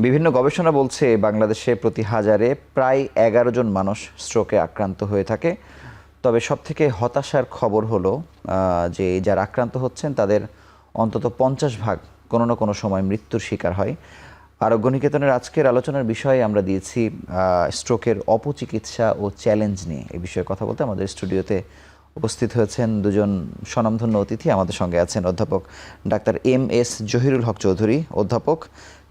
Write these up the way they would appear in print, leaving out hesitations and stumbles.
বিভিন্ন গবেষণা বলছে বাংলাদেশে প্রতি হাজারে প্রায় 11 জন মানুষ স্ট্রোকে আক্রান্ত হয়ে থাকে। তবে সবথেকে হতাশার খবর হলো যে যারা আক্রান্ত হচ্ছেন তাদের অন্তত 50% কোনো না কোনো সময় মৃত্যুর শিকার হয়। আরোগ্য নিকেতনের আজকের আলোচনার বিষয়ে আমরা দিয়েছি স্ট্রোকের অপচিকিৎসা ও চ্যালেঞ্জ নিয়ে। এই বিষয়ে কথা বলতে আমাদের স্টুডিওতে উপস্থিত হয়েছেন দুজন স্বনামধন্য অতিথি। আমাদের সঙ্গে আছেন অধ্যাপক ডাক্তার MS জহিরুল হক চৌধুরী, অধ্যাপক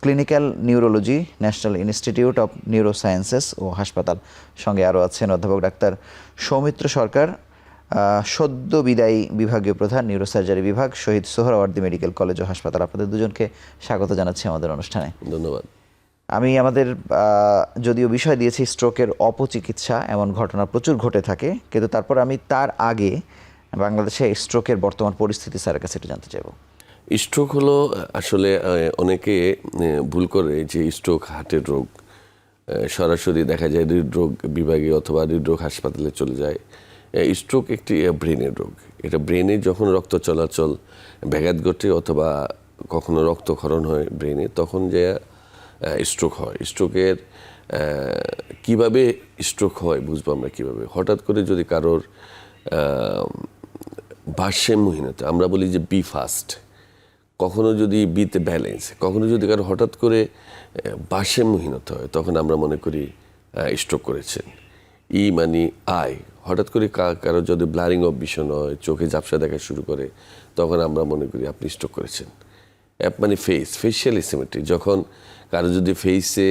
clinical neurology, national institute of neurosciences ও হাসপাতাল। সঙ্গে আরও আছেন অধ্যাপক ডাক্তার সৌমিত্র সরকার, সদ্য বিদায়ী বিভাগীয় প্রধান, নিউরোসার্জারি বিভাগ, শহীদ সোহরাওয়ার্দী মেডিকেল কলেজ ও হাসপাতাল। আপনাদের দুজনকে স্বাগত জানাচ্ছি আমাদের অনুষ্ঠানে। ধন্যবাদ। আমি আমাদের যদিও বিষয় দিয়েছি স্ট্রোকের অপচিকিৎসা, এমন ঘটনা প্রচুর ঘটে থাকে, কিন্তু তারপর আমি তার আগে বাংলাদেশে স্ট্রোকের বর্তমান পরিস্থিতি স্যারের কাছে একটু জানতে চাইব। স্ট্রোক হলো আসলে অনেকে ভুল করে যে স্ট্রোক হার্টের রোগ, সরাসরি দেখা যায় হৃদরোগ বিভাগে অথবা হৃদরোগ হাসপাতালে চলে যায়। স্ট্রোক একটি ব্রেনের রোগ। এটা ব্রেনে যখন রক্ত চলাচল ব্যাঘাত ঘটে অথবা কখনো রক্তক্ষরণ হয় ব্রেনে, তখন যে স্ট্রোক হয়। স্ট্রোকের কিভাবে স্ট্রোক হয় বুঝবো আমরা কিভাবে। হঠাৎ করে যদি কারোর ভারসাম্যহীনতা, আমরা বলি যে বি ফাস্ট, কখনো যদি বিতে ব্যালেন্স, কখনো যদি কারো হঠাৎ করে ভারসাম্যহীনতা হয়, তখন আমরা মনে করি স্ট্রোক করেছেন। ই মানে আই, হঠাৎ করে কারো যদি ব্লারিং অফ ভিশন হয়, চোখে ঝাপসা দেখা শুরু করে, তখন আমরা মনে করি আপনি স্ট্রোক করেছেন। অ্যাপ মানে ফেস, ফেসিয়াল এসিমেট্রি, যখন কারো যদি ফেসে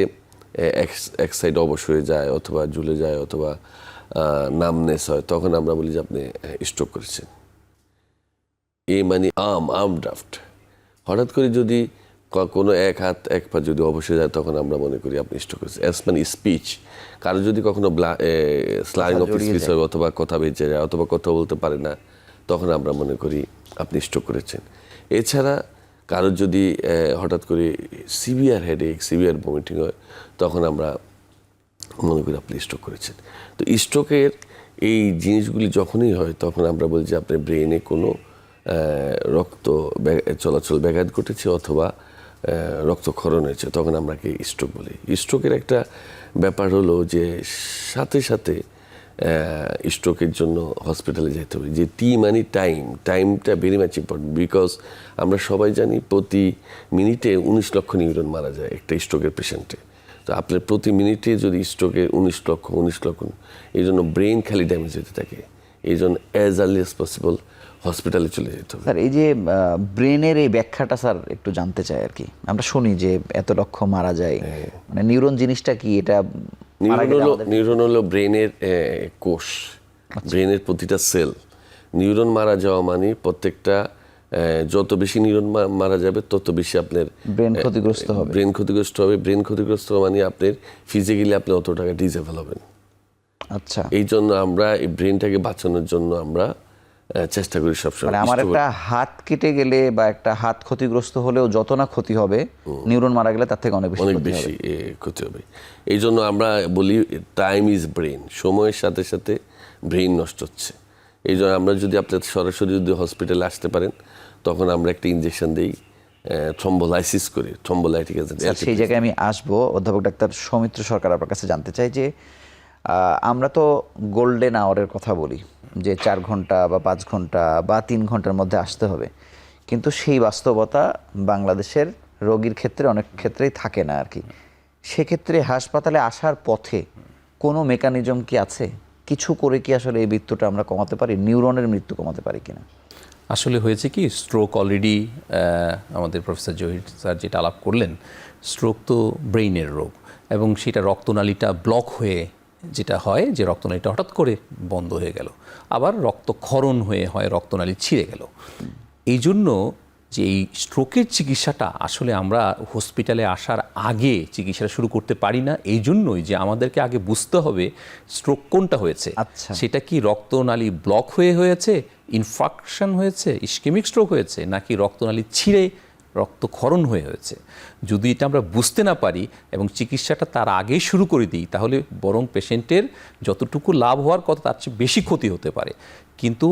এক সাইড অবশ হয়ে যায় অথবা ঝুলে যায় অথবা নামনেস হয়, তখন আমরা বলি যে আপনি স্ট্রোক করেছেন। এ মানে আর্ম ড্রাফট, হঠাৎ করে যদি কোনো এক হাত এক পা যদি অবসে যায়, তখন আমরা মনে করি আপনি স্ট্রোক করেছেন। এস মানে স্পিচ, কারো যদি কখনো স্লাইং অফ স্পিচ হয় অথবা কথা বেঁচে যায় অথবা কথা বলতে পারে না, তখন আমরা মনে করি আপনি স্ট্রোক করেছেন। এছাড়া কারোর যদি হঠাৎ করে সিভিয়ার হেডেক, সিভিয়ার ভমিটিং হয়, তখন আমরা মনে করি আপনি স্ট্রোক করেছেন। তো স্ট্রোকের এই জিনিসগুলি যখনই হয়, তখন আমরা বলি যে আপনার ব্রেনে কোনো রক্ত চলাচল ব্যাঘাত ঘটেছে অথবা রক্তক্ষরণ হয়েছে, তখন আমরা কি স্ট্রোক বলি। স্ট্রোকের একটা ব্যাপার হলো যে সাথে সাথে স্ট্রোকের জন্য হসপিটালে যেতে হবে। যে মানে টাইমটা ভেরি মাচ ইম্পর্টেন্ট, বিকজ আমরা সবাই জানি প্রতি মিনিটে 19 লক্ষ নিউরন মারা যায় একটা স্ট্রোকের পেশেন্টে। তো আপনার প্রতি মিনিটে যদি স্ট্রোকে 19 লক্ষ, এই জন্য ব্রেন খালি ড্যামেজ হতে থাকে। এই জন্য অ্যাজ আর্লি অ্যাজ পসিবল হসপিটালে চলে যেতে হবে। স্যার, এই যে ব্রেনের এই ব্যাখ্যাটা স্যার একটু জানতে চাই আর কি। আমরা শুনি যে এত লক্ষ মারা যায়, মানে নিউরন জিনিসটা কি? এটা নিউরন হলো ব্রেনের কোষ, ব্রেনের প্রতিটা সেল। নিউরন মারা যাওয়া মানে প্রত্যেকটা যত বেশি নিউরন মারা যাবে তত বেশি আপনার ব্রেন ক্ষতিগ্রস্ত হবে। ব্রেন ক্ষতিগ্রস্ত মানে আপনার ফিজিক্যালি আপনি অত টাকা ডিসেবল হবেন। আচ্ছা, এই জন্য আমরা এই ব্রেনটাকে বাঁচানোর জন্য আমরা চেষ্টা করি সবসময়। মানে আমার একটা হাত কেটে গেলে বা একটা হাত ক্ষতিগ্রস্ত হলেও যত না ক্ষতি হবে, নিউরন মারা গেলে তার থেকে অনেক বেশি ক্ষতি হবে। এই জন্য আমরা বলি টাইম ইজ ব্রেন, সময়ের সাথে সাথে ব্রেন নষ্ট হচ্ছে। এই জন্য আমরা যদি আপনার সরাসরি যদি হসপিটালে আসতে পারেন, তখন আমরা একটা ইনজেকশন দিই, থ্রম্বোলাইসিস করি, থ্রম্বোলাইটিক এজেন্ট। সেই জায়গায় আমি আসবো। অধ্যাপক ডাক্তার সৌমিত্র সরকার, আপনার কাছে জানতে চাই যে আমরা তো গোল্ডেন আওয়ারের কথা বলি যে 4 ঘন্টা বা 5 ঘন্টা বা 3 ঘন্টার মধ্যে আসতে হবে, কিন্তু সেই বাস্তবতা বাংলাদেশের রোগীর ক্ষেত্রে অনেক ক্ষেত্রেই থাকে না আর কি। সেক্ষেত্রে হাসপাতালে আসার পথে কোনো মেকানিজম কি আছে? কিছু করে কি আসলে এই মৃত্যুটা আমরা কমাতে পারি, নিউরনের মৃত্যু কমাতে পারি কিনা? আসলে হয়েছে কি, স্ট্রোক অলরেডি আমাদের প্রফেসর জহির স্যার যেটা আলাপ করলেন, স্ট্রোক তো ব্রেইনের রোগ এবং সেটা রক্তনালীটা ব্লক হয়ে যেটা হয় যে রক্তনালীটা হঠাৎ করে বন্ধ হয়ে গেল, আবার রক্তক্ষরণ হয়ে হয় রক্তনালী ছিঁড়ে গেল। এই জন্য যে এই স্ট্রোকের চিকিৎসাটা আসলে আমরা হসপিটালে আসার আগে চিকিৎসা শুরু করতে পারি না। এই জন্যই যে আমাদেরকে আগে বুঝতে হবে স্ট্রোক কোনটা হয়েছে। আচ্ছা, সেটা কি রক্তনালী ব্লক হয়েছে, ইনফাকশন হয়েছে, ইসকেমিক স্ট্রোক হয়েছে, নাকি রক্তনালী ছিঁড়ে রক্তক্ষরণ হয়েছে, যদি এটা আমরা বুঝতে না পারি এবং চিকিৎসাটা তার আগেই শুরু করে দিই, তাহলে বরং পেশেন্টের যতটুকু লাভ হওয়ার কথা তার চেয়ে বেশি ক্ষতি হতে পারে। কিন্তু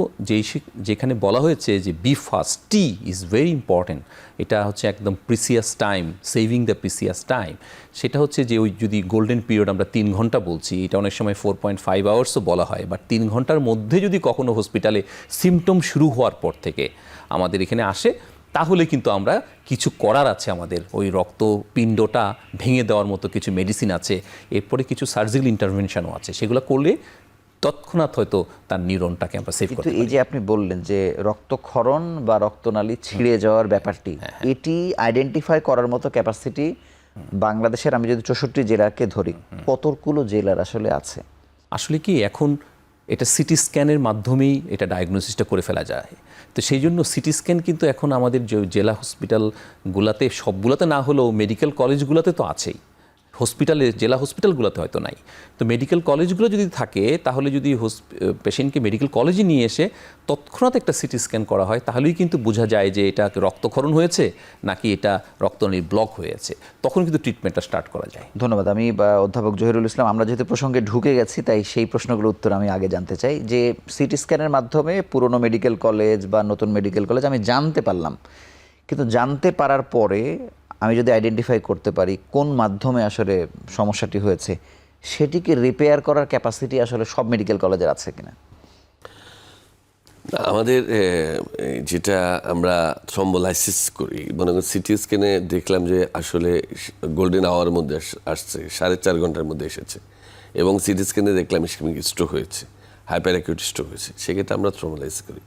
যেখানে বলা হয়েছে যে be fast, T is very important, এটা হচ্ছে একদম precious time, saving the precious time, সেটা হচ্ছে যে ওই যদি গোল্ডেন পিরিয়ড আমরা 3 ঘন্টা বলছি, এটা অনেক সময় 4.5 আওয়ার্সও বলা হয়, বাট 3 ঘন্টার মধ্যে যদি কখনো হসপিটালে সিমটম শুরু হওয়ার পর থেকে আমাদের এখানে আসে, তাহলে কিন্তু আমরা কিছু করার আছে, আমাদের ওই রক্তপিণ্ডটা ভেঙে দেওয়ার মতো কিছু মেডিসিন আছে, এরপরে কিছু সার্জিক্যাল ইন্টারভেনশনও আছে, সেগুলো করলে তৎক্ষণাৎ হয়তো তার নিউরনটাকে আমরা সেভ করতে কিন্তু পারি। এই যে আপনি বললেন যে রক্তক্ষরণ বা রক্তনালী ছিঁড়ে যাওয়ার ব্যাপারটি, এটি আইডেন্টিফাই করার মতো ক্যাপাসিটি বাংলাদেশের, আমি যদি 64 জেলাকে ধরি, কতগুলো জেলার আসলে আছে? আসলে কি এখন এটা সিটি স্ক্যানের মাধ্যমেই এটা ডায়াগনোসিসটা করে ফেলা যায়। তো সেই জন্য সিটি স্ক্যান কিন্তু এখন আমাদের যে জেলা হসপিটালগুলোতে, সবগুলোতে না হলেও মেডিকেল কলেজগুলোতে তো আছেই, হসপিটালে জেলা হসপিটালগুলোতে হয়তো নাই। তো মেডিকেল কলেজগুলো যদি থাকে, তাহলে যদি পেশেন্টকে মেডিকেল কলেজে নিয়ে এসে তৎক্ষণাৎ একটা সিটি স্ক্যান করা হয়, তাহলেই কিন্তু বোঝা যায় যে এটা রক্তক্ষরণ হয়েছে নাকি এটা রক্তনালী ব্লক হয়েছে, তখন কিন্তু ট্রিটমেন্টটা স্টার্ট করা যায়। ধন্যবাদ। আমি অধ্যাপক জহিরুল ইসলাম, আমরা যেহেতু প্রসঙ্গে ঢুকে গেছি, তাই সেই প্রশ্নগুলোর উত্তর আমি আগে জানতে চাই যে সিটি স্ক্যানের মাধ্যমে পুরনো মেডিকেল কলেজ বা নতুন মেডিকেল কলেজ আমি জানতে পারলাম, কিন্তু জানতে পারার পরে আমি যদি আইডেন্টিফাই করতে পারি কোন মাধ্যমে আসলে সমস্যাটি হয়েছে, সেটিকে রিপেয়ার করার ক্যাপাসিটি আসলে সব মেডিকেল কলেজের আছে কিনা? আমাদের যেটা আমরা থ্রম্বোলাইসিস করি, মনে করেন সিটি স্ক্যানে দেখলাম যে আসলে গোল্ডেন আওয়ার মধ্যে আসছে, 4.5 ঘন্টার মধ্যে এসেছে, এবং সিটি স্ক্যানে দেখলাম ইসকেমিক স্ট্রোক হয়েছে, হাইপার অ্যাকিউট স্ট্রোক হয়েছে, সেক্ষেত্রে আমরা থ্রম্বোলাইজ করি।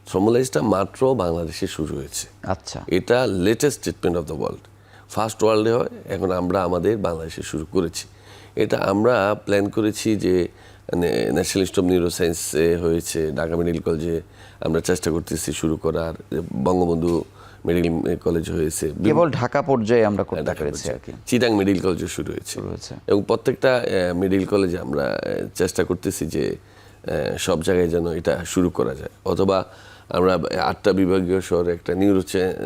থ্রম্বোলাইজটা মাত্র বাংলাদেশে শুরু হয়েছে। আচ্ছা, এটা latest treatment of the world, first ওয়ার্ল্ডে হয়, এখন আমরা আমাদের বাংলাদেশে শুরু করেছি। এটা আমরা প্ল্যান করেছি যে ন্যাশনাল ইনস্টিটিউট অফ নিউরোসায়েন্সে হয়েছে, ঢাকা মেডিকেল কলেজে আমরা চেষ্টা করতেছি শুরু করার, বঙ্গবন্ধু মেডিকেল কলেজ হয়েছে, কেবল ঢাকা পর্যায়ে আমরা করতে পেরেছি আর কি। চিটাং মেডিকেল কলেজে শুরু হয়েছে, এবং প্রত্যেকটা মেডিকেল কলেজে আমরা চেষ্টা করতেছি যে সব জায়গায় যেন এটা শুরু করা যায়, অথবা আমরা 8টা বিভাগীয় শহরে একটা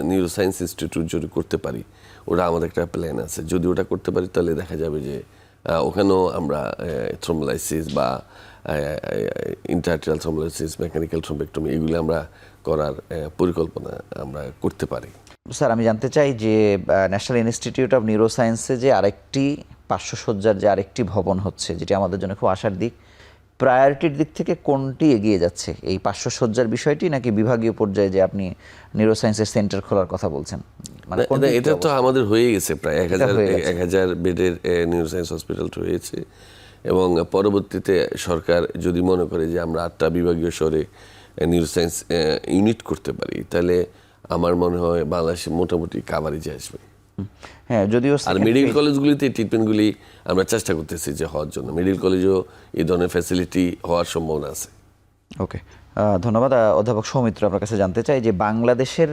নিউরোসায়েন্স ইনস্টিটিউট যদি করতে পারি, ওটা আমাদের একটা প্ল্যান আছে। যদি ওটা করতে পারি তাহলে দেখা যাবে যে ওখানেও আমরা থ্রম্বোলাইসিস বা ইন্টারআর্টেরিয়াল থ্রম্বোলাইসিস, মেকানিক্যাল থ্রম্বেক্টমি, এগুলো আমরা করার পরিকল্পনা আমরা করতে পারি। স্যার, আমি জানতে চাই যে ন্যাশনাল ইনস্টিটিউট অফ নিউরোসায়েন্সে যে আরেকটি 500 শয্যার যে আরেকটি ভবন হচ্ছে, যেটি আমাদের জন্য খুব আশার দিক, প্রায়োরিটির দিক থেকে কোনটি এগিয়ে যাচ্ছে, এই 500 শয্যার বিষয়টি নাকি বিভাগীয় পর্যায়ে যে আপনি নিউরোসায়েন্সের সেন্টার খোলার কথা বলছেন? এটা তো আমাদের হয়ে গেছে, প্রায় 1000 বেডের নিউরোসায়েন্স হসপিটাল হয়েছে, এবং পরবর্তীতে সরকার যদি মনে করে যে আমরা 8টা বিভাগীয় শহরে নিউরোসায়েন্স ইউনিট করতে পারি, তাহলে আমার মনে হয় বাংলাদেশে মোটামুটি কাভারেজে আসবে। হ্যাঁ, যদিও আর মেডিকেল কলেজগুলিতে ট্রিটমেন্টগুলি আমরা চেষ্টা করতেছি যে হওয়ার জন্য, মেডিকেল কলেজেও এই ধরনের ফ্যাসিলিটি হওয়ার সম্ভাবনা আছে। ওকে, ধন্যবাদ। অধ্যাপক সৌমিত্র, আপনার কাছে জানতে চাই যে বাংলাদেশের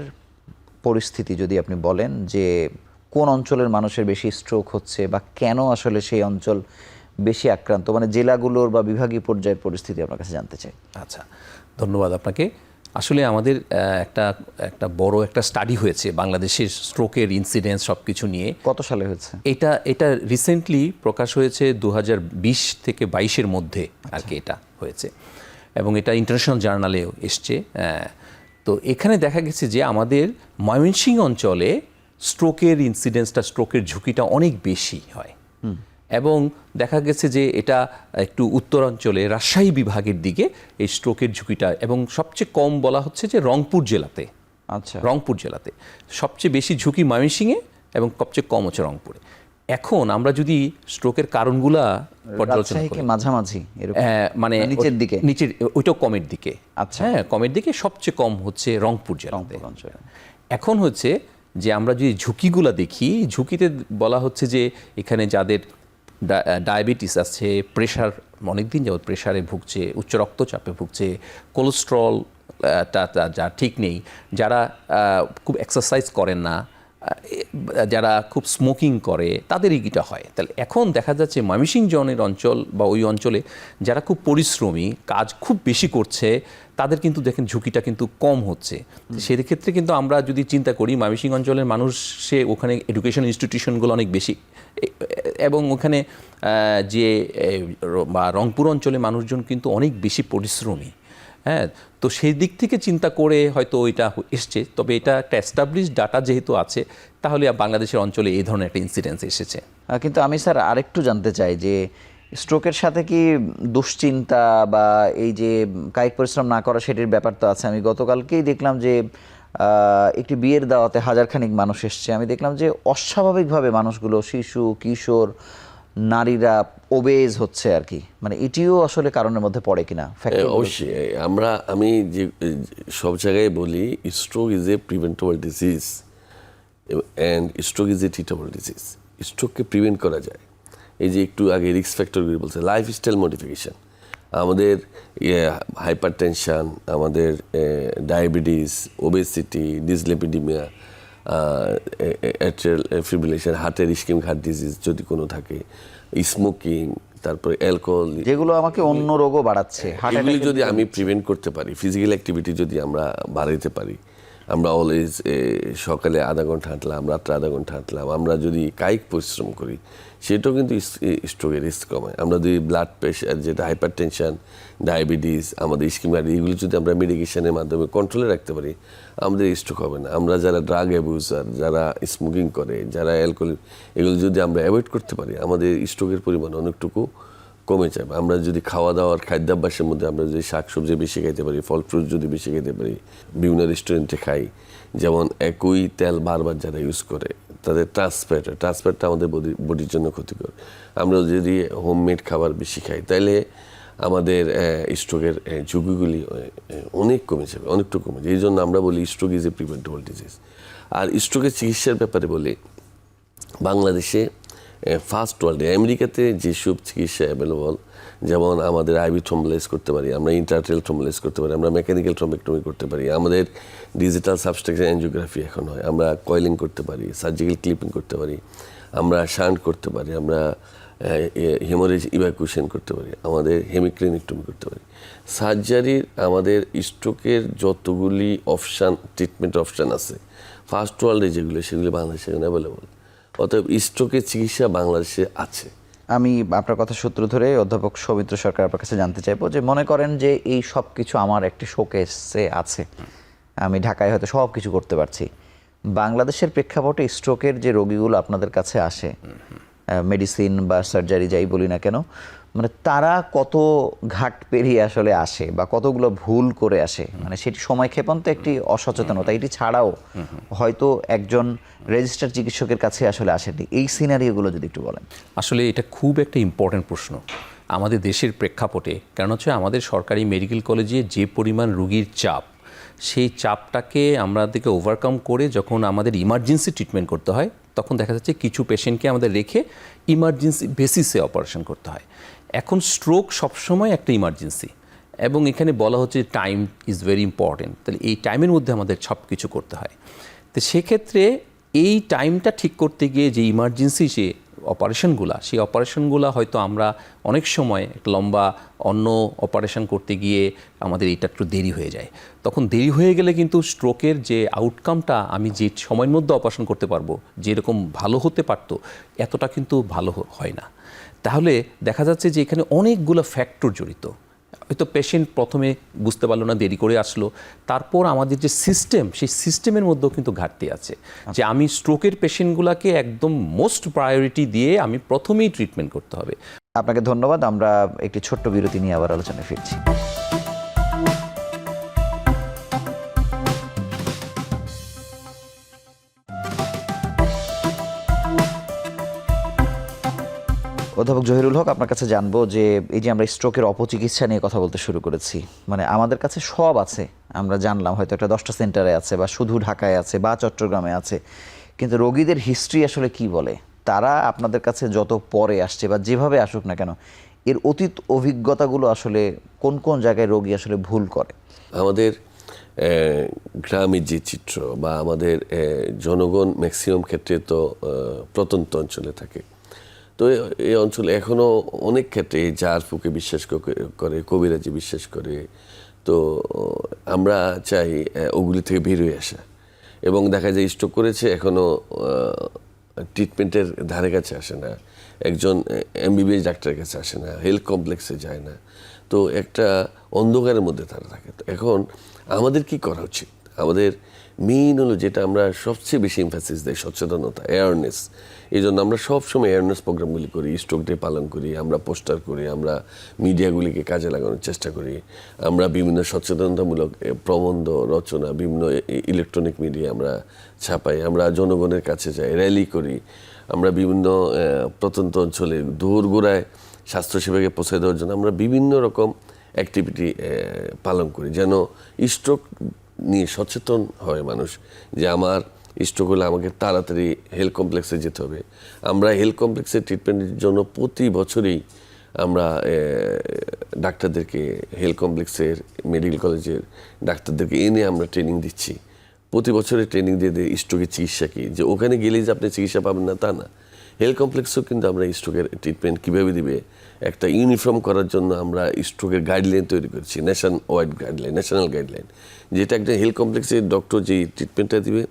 পরিস্থিতি যদি আপনি বলেন যে কোন অঞ্চলের মানুষের বেশি স্ট্রোক হচ্ছে বা কেন আসলে সেই অঞ্চল বেশি আক্রান্ত, মানে জেলাগুলোর বা বিভাগীয় পর্যায়ের পরিস্থিতি আপনার কাছে জানতে চাই। আচ্ছা, ধন্যবাদ আপনাকে। আসলে আমাদের একটা বড় একটা স্টাডি হয়েছে বাংলাদেশের স্ট্রোকের ইনসিডেন্স সব কিছু নিয়ে। কত সালে হয়েছে এটা রিসেন্টলি প্রকাশ হয়েছে 2020 থেকে 22-এর মধ্যে আর কি এটা হয়েছে, এবং এটা ইন্টারন্যাশনাল জার্নালেও এসছে। তো এখানে দেখা গেছে যে আমাদের ময়মনসিংহ অঞ্চলে স্ট্রোকের ইনসিডেন্সটা, স্ট্রোকের ঝুঁকিটা অনেক বেশি হয়, এবং দেখা গেছে যে এটা একটু উত্তরাঞ্চলে রাজশাহী বিভাগের দিকে এই স্ট্রোকের ঝুঁকিটা, এবং সবচেয়ে কম বলা হচ্ছে যে রংপুর জেলাতে। আচ্ছা, রংপুর জেলাতে সবচেয়ে বেশি ঝুঁকি ময়মনসিংহে এবং সবচেয়ে কম হচ্ছে রংপুরে। এখন আমরা যদি স্ট্রোকের কারণগুলা পর্যালোচনা করি, মাঝামাঝি মানে নিচের দিকে, নিচের ওইটাও কমের দিকে। আচ্ছা, হ্যাঁ, কমের দিকে সবচেয়ে কম হচ্ছে রংপুর জেলাতে। এখন হচ্ছে যে আমরা যদি ঝুঁকিগুলা দেখি, ঝুঁকিতে বলা হচ্ছে যে এখানে যাদের ডায়াবেটিস আছে, প্রেশার, অনেকদিন যাবত প্রেশারে ভুগছে, উচ্চ রক্তচাপে ভুগছে, কোলেস্ট্রল যা ঠিক নেই, যারা খুব এক্সারসাইজ করেন না, যারা খুব স্মোকিং করে তাদেরই এটা হয়। তাহলে এখন দেখা যাচ্ছে ময়মনসিংহ জনের অঞ্চল বা ওই অঞ্চলে যারা খুব পরিশ্রমী, কাজ খুব বেশি করছে, তাদের কিন্তু দেখেন ঝুঁকিটা কিন্তু কম হচ্ছে। সেক্ষেত্রে কিন্তু আমরা যদি চিন্তা করি ময়মনসিংহ অঞ্চলের মানুষ, সে ওখানে এডুকেশন ইনস্টিটিউশনগুলো অনেক বেশি, এবং ওখানে যে বা রংপুর অঞ্চলের মানুষজন কিন্তু অনেক বেশি পরিশ্রমী। হ্যাঁ, তো সেই দিক থেকে চিন্তা করে হয়তো ওইটা এসছে। তবে এটা একটা এস্টাবলিশড ডাটা যেহেতু আছে, তাহলে বাংলাদেশের অঞ্চলে এই ধরনের একটা ইনসিডেন্স এসেছে। কিন্তু আমি স্যার আরেকটু জানতে চাই যে স্ট্রোকের সাথে কি দুশ্চিন্তা বা এই যে কায়িক পরিশ্রম না করা সেটির ব্যাপার তো আছে। আমি গতকালকেই দেখলাম যে একটি বিয়ের দাওয়াতে হাজারখানিক মানুষ এসছে। আমি দেখলাম যে অস্বাভাবিকভাবে মানুষগুলো, শিশু, কিশোর, নারীরা ওবেজ হচ্ছে আর কি। মানে এটিও আসলে কারণের মধ্যে পড়ে কিনা? অবশ্যই আমি যে সব জায়গায় বলি, stroke is a preventable disease and stroke is a treatable disease. স্ট্রোককে প্রিভেন্ট করা যায়। এই যে একটু আগে রিস্ক ফ্যাক্টরগুলি বলছে, লাইফস্টাইল মডিফিকেশান, আমাদের হাইপার টেনশান, আমাদের diabetes, obesity, dyslipidemia, atrial fibrillation, হার্টের ইসকেমিক হার্ট ডিজিজ যদি কোনো থাকে, স্মোকিং, তারপরে অ্যালকোহল, যেগুলো আমাকে অন্য রোগও বাড়াচ্ছে, এগুলি যদি আমি প্রিভেন্ট করতে পারি, ফিজিক্যাল অ্যাক্টিভিটি যদি আমরা বাড়াইতে পারি, আমরা অলওয়েজ সকালে আধা ঘন্টা হাঁটলাম, রাত্রে আধা ঘন্টা হাঁটলাম, আমরা যদি কায়িক পরিশ্রম করি, সেটাও কিন্তু স্ট্রোকের রিস্ক কমায়। আমরা যদি ব্লাড প্রেশার, যেটা হাইপার টেনশন, ডায়াবেটিস, আমাদের ইসকেমিক, এগুলি যদি আমরা মেডিকেশনের মাধ্যমে কন্ট্রোলে রাখতে পারি, আমাদের স্ট্রোক হবে না। আমরা যারা ড্রাগ অ্যাবিউজার, যারা স্মোকিং করে, যারা অ্যালকোহল, এগুলো যদি আমরা অ্যাভয়েড করতে পারি, আমাদের স্ট্রোকের পরিমাণ অনেকটুকু কমে যাবে। আমরা যদি খাওয়া দাওয়ার খাদ্যাভ্যাসের মধ্যে আমরা যদি শাকসবজি বেশি খেতে পারি, ফল ফ্রুট যদি বেশি খেতে পারি, বিভিন্ন রেস্টুরেন্টে খাই, যেমন একই তেল বারবার যারা ইউজ করে, তাদের ট্রান্সফ্যাটটা আমাদের বডির জন্য ক্ষতিকর। আমরা যদি হোমমেড খাবার বেশি খাই, তাইলে আমাদের স্ট্রোকের ঝুঁকিগুলি অনেক কমে যাবে, অনেকটুকু কমে যাবে। এই জন্য আমরা বলি stroke is a preventable disease. আর স্ট্রোকের চিকিৎসার ব্যাপারে বলি, বাংলাদেশে ফার্স্ট ওয়ার্ল্ডে, আমেরিকাতে যেসব চিকিৎসা অ্যাভেলেবল, যেমন আমাদের আইভি থ্রম্বোলাইজ করতে পারি, আমরা ইন্ট্রাআর্টেরিয়াল থ্রম্বোলাইজ করতে পারি, আমরা মেকানিক্যাল থ্রম্বেক্টমি করতে পারি, আমাদের ডিজিটাল সাবস্ট্রাকচার অ্যানজিওগ্রাফি এখন হয়, আমরা কয়েলিং করতে পারি, সার্জিক্যাল ক্লিপিং করতে পারি, আমরা শান্ট করতে পারি, আমরা হেমোরেজ ইভাকুয়েশন করতে পারি, আমাদের হেমিক্লিনিকটমি করতে পারি। সার্জারির আমাদের স্ট্রোকের যতগুলি অপশান, ট্রিটমেন্ট অপশান আছে ফার্স্ট ওয়ার্ল্ডে যেগুলো, সেগুলি বাংলাদেশে এখন অ্যাভেলেবল। অতএব স্ট্রোকের চিকিৎসা বাংলাদেশে আছে। আমি আপনার কথা সূত্র ধরে অধ্যাপক সৌমিত্র সরকার আপনার কাছে জানতে চাইবো যে, মনে করেন যে এই সব কিছু আমার একটি শোকেসে আছে, আমি ঢাকায় হয়তো সব কিছু করতে পারছি, বাংলাদেশের প্রেক্ষাপটে স্ট্রোকের যে রোগীগুলো আপনাদের কাছে আসে, মেডিসিন বা সার্জারি যাই বলি না কেন, মানে তারা কত ঘাট পেরিয়ে আসলে আসে বা কতগুলো ভুল করে আসে, মানে সেটি সময় ক্ষেপণ তো একটি অসচেতনতা, এটি ছাড়াও হয়তো একজন রেজিস্টার্ড চিকিৎসকের কাছে আসলে আসেনি। এই সিনারিওগুলো যদি একটু বলেন। আসলে এটা খুব একটা ইম্পর্ট্যান্ট প্রশ্ন আমাদের দেশের প্রেক্ষাপটে। কারণ হচ্ছে আমাদের সরকারি মেডিকেল কলেজে যে পরিমাণ রুগীর চাপ, সেই চাপটাকে আমাদেরকে ওভারকাম করে যখন আমাদের ইমার্জেন্সি ট্রিটমেন্ট করতে হয়, তখন দেখা যাচ্ছে কিছু পেশেন্টকে আমাদের রেখে ইমার্জেন্সি বেসিসে অপারেশন করতে হয়। এখন স্ট্রোক সবসময় একটা ইমার্জেন্সি, এবং এখানে বলা হচ্ছে টাইম ইজ ভেরি ইম্পর্টেন্ট। তাহলে এই টাইমের মধ্যে আমাদের সব কিছু করতে হয়। তো সেক্ষেত্রে এই টাইমটা ঠিক করতে গিয়ে যে ইমার্জেন্সি যে অপারেশনগুলো, সেই অপারেশনগুলো হয়তো আমরা অনেক সময় একটা লম্বা অন্য অপারেশন করতে গিয়ে আমাদের এটা একটু দেরি হয়ে যায়। তখন দেরি হয়ে গেলে কিন্তু স্ট্রোকের যে আউটকামটা আমি যে সময়ের মধ্যে অপারেশন করতে পারবো, যেরকম ভালো হতে পারতো, এতটা কিন্তু ভালো হয় না। তাহলে দেখা যাচ্ছে যে এখানে অনেকগুলো ফ্যাক্টর জড়িত। হয়তো পেশেন্ট প্রথমে বুঝতে পারলো না, দেরি করে আসলো, তারপর আমাদের যে সিস্টেম, সেই সিস্টেমের মধ্যেও কিন্তু ঘাটতি আছে। যে আমি স্ট্রোকের পেশেন্টগুলোকে একদম মোস্ট প্রায়োরিটি দিয়ে আমি প্রথমেই ট্রিটমেন্ট করতে হবে। আপনাকে ধন্যবাদ। আমরা একটি ছোট্ট বিরতি নিয়ে আবার আলোচনায় ফিরছি। অধ্যাপক জহিরুল হক, আপনার কাছে জানবো যে এই যে আমরা স্ট্রোকের অপচিকিৎসা নিয়ে কথা বলতে শুরু করেছি, মানে আমাদের কাছে সব আছে, আমরা জানলাম হয়তো একটা 10টা সেন্টারে আছে বা শুধু ঢাকায় আছে বা চট্টগ্রামে আছে, কিন্তু রোগীদের হিস্ট্রি আসলে কি বলে? তারা আপনাদের কাছে যত পরে আসছে বা যেভাবে আসুক না কেন, এর অতীত অভিজ্ঞতাগুলো আসলে কোন কোন জায়গায় রোগী আসলে ভুল করে? আমাদের গ্রামের যে চিত্র বা আমাদের জনগণ ম্যাক্সিমাম ক্ষেত্রে তো প্রত্যন্ত অঞ্চলে থাকে। তো এই অঞ্চলে এখনও অনেক ক্ষেত্রে জার ফুকে বিশ্বাস করে, কবিরাজি বিশ্বাস করে। তো আমরা চাই ওগুলি থেকে বের হয়ে আসা, এবং দেখা যায় স্ট্রোক করেছে এখনও ট্রিটমেন্টের ধারে কাছে আসে না, একজন এমবিবিএস ডাক্তারের কাছে আসে না, হেলথ কমপ্লেক্সে যায় না। তো একটা অন্ধকারের মধ্যে তারা থাকে। তো এখন আমাদের কি করা উচিত? আমাদের মেইন হলো যেটা আমরা সবচেয়ে বেশি এমফাসিস দেই, সচেতনতা, অ্যাওয়ারনেস। এই জন্য আমরা সবসময় অ্যাওয়ারনেস প্রোগ্রামগুলি করি, স্ট্রোক ডে পালন করি, আমরা পোস্টার করি, আমরা মিডিয়াগুলিকে কাজে লাগানোর চেষ্টা করি, আমরা বিভিন্ন সচেতনতামূলক প্রবন্ধ রচনা বিভিন্ন ইলেকট্রনিক মিডিয়া আমরা ছাপাই, আমরা জনগণের কাছে যাই, র্যালি করি, আমরা বিভিন্ন প্রত্যন্ত অঞ্চলে দোরগোড়ায় স্বাস্থ্যসেবাকে পৌঁছে দেওয়ার জন্য আমরা বিভিন্ন রকম অ্যাক্টিভিটি পালন করি, যেন স্ট্রোক নিয়ে সচেতন হয় মানুষ যে আমার স্ট্রোক হলে আমাকে তাড়াতাড়ি হেলথ কমপ্লেক্সে যেতে হবে। আমরা হেলথ কমপ্লেক্সের ট্রিটমেন্টের জন্য প্রতি বছরই আমরা ডাক্তারদেরকে, হেলথ কমপ্লেক্সের মেডিকেল কলেজের ডাক্তারদেরকে এনে আমরা ট্রেনিং দিচ্ছি। প্রতি বছরে ট্রেনিং দিয়ে দিই স্ট্রোকের চিকিৎসা কি, যে ওখানে গেলেই যে আপনি চিকিৎসা পাবেন না তা না। হেলথ কমপ্লেক্সেও কিন্তু আমরা স্ট্রোকের ট্রিটমেন্ট কীভাবে দিবে একটা ইউনিফর্ম করার জন্য আমরা স্ট্রোকের গাইডলাইন তৈরি করছি, ন্যাশনাল গাইডলাইন, যেটা একটা হেলথ কমপ্লেক্সের ডক্টর যেই ট্রিটমেন্টটা দিবে,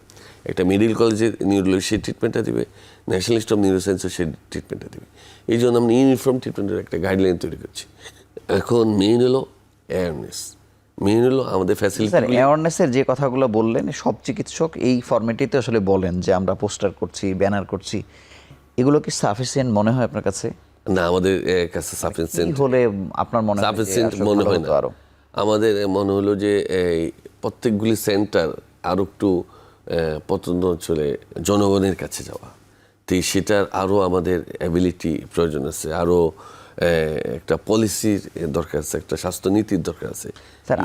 একটা মেডিকেল কলেজের নিউরোলজি সেই ট্রিটমেন্টটা দিবে, ন্যাশনাল ইনস্টিটিউট অফ নিউরোসায়েন্সের সেই ট্রিটমেন্টটা দিবে। এই জন্য আমরা ইউনিফর্ম ট্রিটমেন্টের একটা গাইডলাইন তৈরি করছি। এখন মেইন হলো অ্যাওয়ারনেস, মেইন হলো আমাদের ফ্যাসিলিটি। স্যার, অ্যাওয়ারনেসের যে কথাগুলো বললেন সব চিকিৎসক এই ফরম্যাটেতে আসলে বলেন যে আমরা পোস্টার করছি, ব্যানার করছি, এগুলো কি সাফিসিয়েন্ট মনে হয় আপনার কাছে? না, আমাদের কাছে সাফিসিয়েন্ট হলে আপনার মনে হয় সাফিসিয়েন্ট মনে হয় না। আমাদের মনে হলো যে এই প্রত্যেকগুলি সেন্টার আরও একটু প্রত্যন্ত অঞ্চলে জনগণের কাছে যাওয়া, তো সেটার আরও আমাদের অ্যাবিলিটি প্রয়োজন আছে, আরও একটা পলিসির দরকার আছে, একটা স্বাস্থ্যনীতির দরকার আছে। স্যার,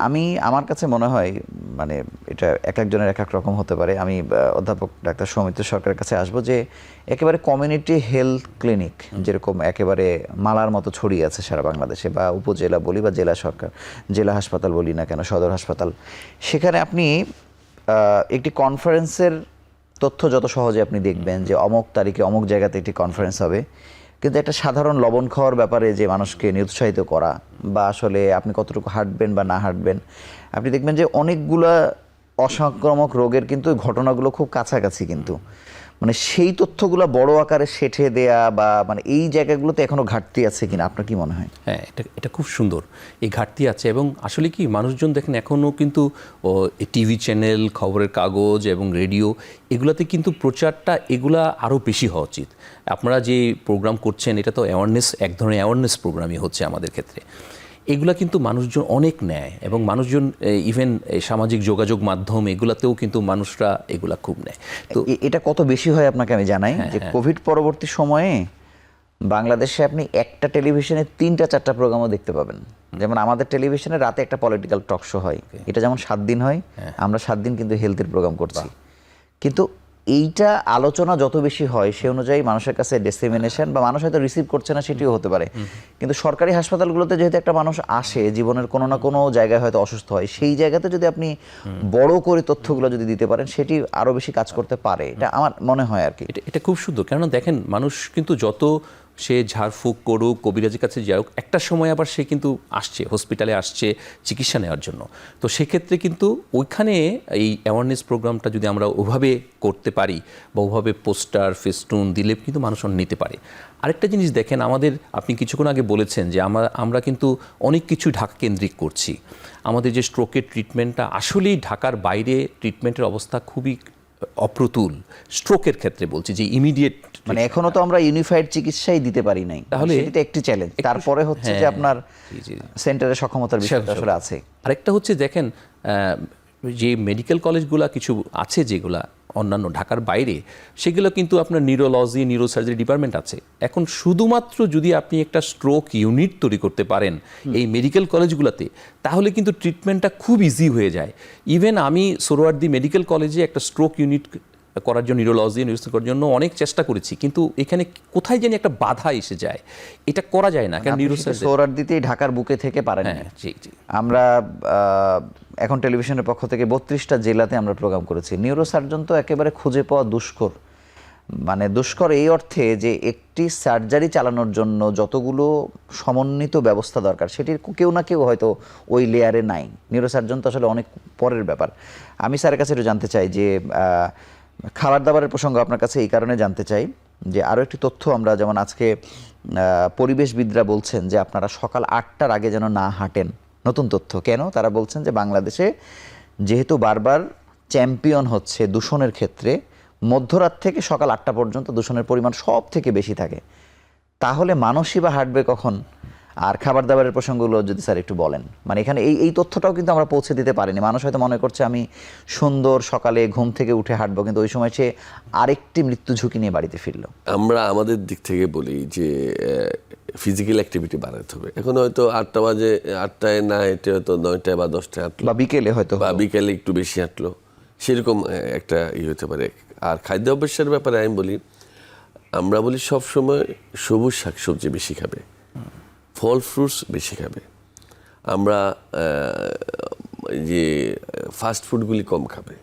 আমার কাছে মনে হয়, মানে এটা এক একজনের এক এক রকম হতে পারে, আমি অধ্যাপক ডাক্তার সৌমিত্র সরকারের কাছে আসবো যে একেবারে কমিউনিটি হেলথ ক্লিনিক যেরকম একেবারে মালার মতো ছড়িয়ে আছে সারা বাংলাদেশে, বা উপজেলা বলি বা জেলা হাসপাতাল বলি না কেন, সদর হাসপাতাল, সেখানে আপনি একটি কনফারেন্সের তথ্য যত সহজে আপনি দেখবেন যে অমুক তারিখে অমুক জায়গাতে একটি কনফারেন্স হবে, কিন্তু একটা সাধারণ লবণ খাওয়ার ব্যাপারে যে মানুষকে নিরুৎসাহিত করা, বা আসলে আপনি কতটুকু হাঁটবেন বা না হাঁটবেন, আপনি দেখবেন যে অনেকগুলা অসংক্রামক রোগের কিন্তু ঘটনাগুলো খুব কাছাকাছি, কিন্তু মানে সেই তথ্যগুলো বড় আকারে সেটে দেয়া বা মানে এই জায়গাগুলোতে এখনো ঘাটতি আছে কিনা আপনার কি মনে হয়? হ্যাঁ, এটা খুব সুন্দর, এই ঘাটতি আছে। এবং আসলে কি মানুষজন দেখেন এখনও কিন্তু টিভি চ্যানেল, খবরের কাগজ এবং রেডিও, এগুলাতে কিন্তু প্রচারটা এগুলা আরও বেশি হওয়া উচিত। আপনারা যে প্রোগ্রাম করছেন এটা তো অ্যাওয়ারনেস, এক ধরনের অ্যাওয়ারনেস প্রোগ্রামই হচ্ছে আমাদের ক্ষেত্রে। এগুলা কিন্তু মানুষজন অনেক নেয়, এবং মানুষজন ইভেন সামাজিক যোগাযোগ মাধ্যম এগুলাতেও কিন্তু মানুষরা এগুলা খুব নেয়। তো এটা কত বেশি হয় আপনাকে আমি জানাই যে কোভিড পরবর্তী সময়ে বাংলাদেশে আপনি একটা টেলিভিশনে 3-4টা প্রোগ্রামও দেখতে পাবেন। যেমন আমাদের টেলিভিশনে রাতে একটা পলিটিক্যাল টক শো হয়, এটা যেমন 7 দিন হয়, আমরা 7 দিন কিন্তু হেলথের প্রোগ্রাম করছি। কিন্তু এইটা আলোচনা যত বেশি হয় সে অনুযায়ী মানুষের কাছে ডিসেমিনেশন বা মানুষ হয়তো রিসিভ করছে না সেটিও হতে পারে। কিন্তু সরকারি হাসপাতালগুলোতে যেহেতু একটা মানুষ আসে জীবনের কোনো না কোনো জায়গায় হয়তো অসুস্থ হয়, সেই জায়গাতে যদি আপনি বড় করে তথ্যগুলো যদি দিতে পারেন সেটি আরও বেশি কাজ করতে পারে, এটা আমার মনে হয় আর কি। এটা খুব সুন্দর, কেননা দেখেন মানুষ কিন্তু যত সে ঝাড়ফুঁক করুক, কবিরাজের কাছে যাওক, একটা সময় আবার সে কিন্তু আসছে, হসপিটালে আসছে চিকিৎসা নেওয়ার জন্য। তো সেক্ষেত্রে কিন্তু ওইখানে এই অ্যাওয়ারনেস প্রোগ্রামটা যদি আমরা ওভাবে করতে পারি বা ওভাবে পোস্টার ফেস্টুন দিলে কিন্তু মানুষ নিতে পারে। আরেকটা জিনিস দেখেন, আমাদের আপনি কিছুক্ষণ আগে বলেছেন যে আমরা কিন্তু অনেক কিছু ঢাকা কেন্দ্রিক করছি। আমাদের যে স্ট্রোকের ট্রিটমেন্টটা আসলেই ঢাকার বাইরে ট্রিটমেন্টের অবস্থা খুবই অপ্রতুল। স্ট্রোকের ক্ষেত্রে বলছি যে ইমিডিয়েট, মানে এখনো তো আমরা ইউনিফাইড চিকিৎসাই দিতে পারি নাই, তাহলে এটা একটি চ্যালেঞ্জ। তারপরে হচ্ছে যে আপনার সেন্টারের সক্ষমতার বিষয়টা আসলে আছে। আরেকটা হচ্ছে দেখেন যে মেডিকেল কলেজগুলো কিছু আছে যেগুলা অন্যান্য ঢাকার বাইরে, সেগুলো কিন্তু আপনার নিউরোলজি, নিউরোসার্জারি ডিপার্টমেন্ট আছে। এখন শুধুমাত্র যদি আপনি একটা স্ট্রোক ইউনিট তৈরি করতে পারেন এই মেডিকেল কলেজগুলোতে, তাহলে কিন্তু ট্রিটমেন্টটা খুব ইজি হয়ে যায়। ইভেন আমি সোহরাওয়ার্দী মেডিকেল কলেজে একটা স্ট্রোক ইউনিট করার জন্য, নিউরোলজি করার জন্য অনেক চেষ্টা করেছি, কিন্তু এখানে কোথায় জানি একটা বাধা এসে যায়, এটা করা যায় না, কারণ নিউরোসার্জন সোরার দিতেই ঢাকার বুকে থেকে পারেন। হ্যাঁ, জি জি। আমরা এখন টেলিভিশনের পক্ষ থেকে 32টা জেলাতে আমরা প্রোগ্রাম করেছি। নিউরোসার্জন তো একেবারে খুঁজে পাওয়া দুষ্কর, মানে দুষ্কর এই অর্থে যে একটি সার্জারি চালানোর জন্য যতগুলো সমন্বিত ব্যবস্থা দরকার সেটির কেউ না কেউ হয়তো ওই লেয়ারে নাই। নিউরোসার্জন তো আসলে অনেক পরের ব্যাপার। আমি স্যারের কাছে একটু জানতে চাই যে খাবার দাবারের প্রসঙ্গ আপনার কাছে এই কারণে জানতে চাই যে আরও একটি তথ্য আমরা, যেমন আজকে পরিবেশবিদরা বলছেন যে আপনারা সকাল 8টার আগে যেন না হাঁটেন। নতুন তথ্য কেন? তারা বলছেন যে বাংলাদেশে যেহেতু বারবার চ্যাম্পিয়ন হচ্ছে দূষণের ক্ষেত্রে, মধ্যরাত থেকে সকাল 8টা পর্যন্ত দূষণের পরিমাণ সব থেকে বেশি থাকে। তাহলে মানুষই বা হাঁটবে কখন? আর খাবার দাবারের প্রসঙ্গগুলো যদি স্যার একটু বলেন, মানে এখানে এই তথ্যটাও কিন্তু আমরা পৌঁছে দিতে পারিনি। মানুষ হয়তো মনে করছে আমি সুন্দর সকালে ঘুম থেকে উঠে হাঁটবো, কিন্তু ওই সময় সে আরেকটি মৃত্যু ঝুঁকি নিয়ে বাড়িতে ফিরলো। আমরা আমাদের দিক থেকে বলি যে ফিজিক্যাল অ্যাক্টিভিটি বাড়াতে হবে। এখন হয়তো 8টা বাজে, 8টায় না হেঁটে হয়তো 9টায় বা 10টায় হাঁটলো, বা বিকেলে হয়তো, বা বিকেলে একটু বেশি হাঁটলো, সেরকম একটা হতে পারে। আর খাদ্য অভ্যাসের ব্যাপারে আমি বলি, আমরা বলি সবসময় সবুজ শাকসবজি বেশি খাবে, ফল ফ্রুটস বেশি খাবে। আমরা যে ফাস্ট ফুডগুলি কম খাবে।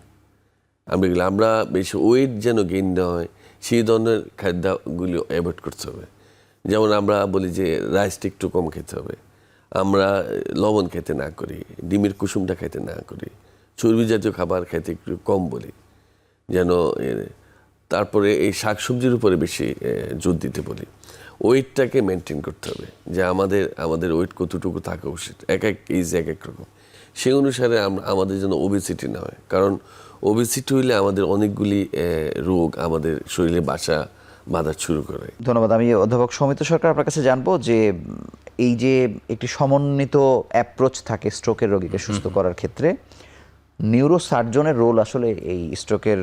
আমরা বেশি ওয়েট যেন গেইন না হয় সেই ধরনের খাদ্যগুলি অ্যাভয়েড করতে হবে। যেমন আমরা বলি যে রাইসটা একটু কম খেতে হবে, আমরা লবণ খেতে না করি, ডিমের কুসুমটা খেতে না করি, চর্বি জাতীয় খাবার খেতে একটু কম বলি যেন। তারপরে এই শাকসবজির উপরে বেশি জোর দিতে বলি। ওয়েটটাকে মেনটেন করতে হবে, যে আমাদের ওয়েট কতটুকু থাকা উচিত, এক এক এজ এক এক রকম, সেই অনুসারে আমাদের যেন ওবেসিটি না হয়। কারণ ওবেসিটি হইলে আমাদের অনেকগুলি রোগ আমাদের শরীরে বাঁধা শুরু করে। ধন্যবাদ। আমি অধ্যাপক সৌমিত সরকার আপনার কাছে জানবো যে এই যে একটি সমন্বিত অ্যাপ্রোচ থাকে স্ট্রোকের রোগীকে সুস্থ করার ক্ষেত্রে, নিউরোসার্জনের রোল আসলে এই স্ট্রোকের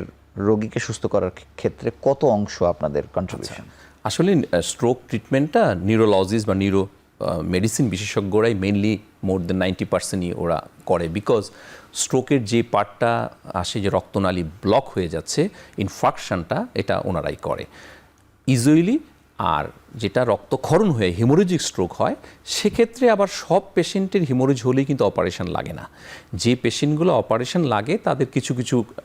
রোগীকে সুস্থ করার ক্ষেত্রে কত অংশ আপনাদের কন্ট্রিবিউশন? আসলে স্ট্রোক ট্রিটমেন্টটা নিউরোলজিস্ট বা নিউরো মেডিসিন বিশেষজ্ঞরাই মেইনলি মোর দেন 90%ই ওরা করে, বিকজ স্ট্রোকের যে পার্টটা আসে, যে রক্তনালী ব্লক হয়ে যাচ্ছে, ইনফাকশনটা, এটা ওনারাই করে ইউজুয়ালি। আর যেটা রক্তক্ষরণ হয়ে হিমোরেজিক স্ট্রোক হয়, সেক্ষেত্রে আবার সব পেশেন্টের হিমোরেজ হলেই কিন্তু অপারেশন লাগে না। যে পেশেন্টগুলো অপারেশন লাগে তাদের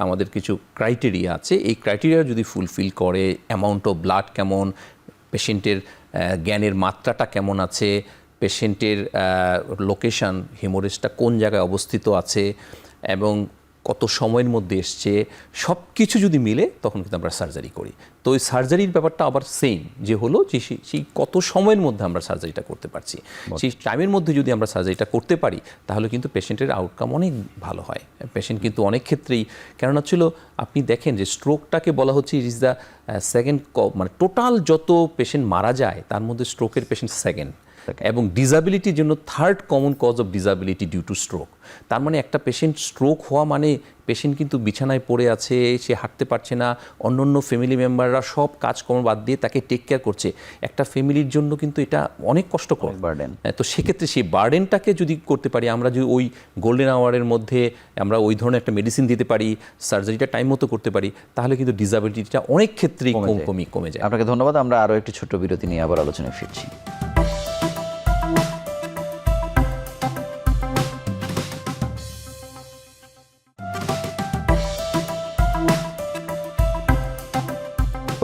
আমাদের কিছু ক্রাইটেরিয়া আছে। এই ক্রাইটেরিয়া যদি ফুলফিল করে, অ্যামাউন্ট অফ ব্লাড কেমন, পেশেন্টের জ্ঞানের মাত্রাটা কেমন আছে, পেশেন্টের লোকেশন, হিমোরেজটা কোন জায়গায় অবস্থিত আছে এবং কত সময়ের মধ্যে এসছে, সব কিছু যদি মিলে তখন কিন্তু আমরা সার্জারি করি। তো ওই সার্জারির ব্যাপারটা আবার সেম, যে হলো যে সেই কত সময়ের মধ্যে আমরা সার্জারিটা করতে পারছি, সেই টাইমের মধ্যে যদি আমরা সার্জারিটা করতে পারি তাহলে কিন্তু পেশেন্টের আউটকাম অনেক ভালো হয়। পেশেন্ট কিন্তু অনেক ক্ষেত্রেই, কেননা ছিল আপনি দেখেন যে স্ট্রোকটাকে বলা হচ্ছে ইট ইজ দ্য সেকেন্ড, মানে টোটাল যত পেশেন্ট মারা যায় তার মধ্যে স্ট্রোকের পেশেন্ট সেকেন্ড, এবং ডিসাবিলিটির জন্য third common cause of disability due to stroke. তার মানে একটা পেশেন্ট স্ট্রোক হওয়া মানে পেশেন্ট কিন্তু বিছানায় পড়ে আছে, সে হাঁটতে পারছে না, অন্য ফ্যামিলি মেম্বাররা সব কাজকর্ম বাদ দিয়ে তাকে টেক কেয়ার করছে। একটা ফ্যামিলির জন্য কিন্তু এটা অনেক কষ্টকর বার্ডেন। তো সেক্ষেত্রে সেই বার্ডেনটাকে যদি করতে পারি, আমরা যদি ওই গোল্ডেন আওয়ারের মধ্যে আমরা ওই ধরনের একটা মেডিসিন দিতে পারি, সার্জারিটা টাইম মতো করতে পারি, তাহলে কিন্তু ডিসাবিলিটিটা অনেক ক্ষেত্রেই কমে যায়। আপনাকে ধন্যবাদ। আমরা আরও একটি ছোট্ট বিরতি নিয়ে আবার আলোচনায় ফিরছি।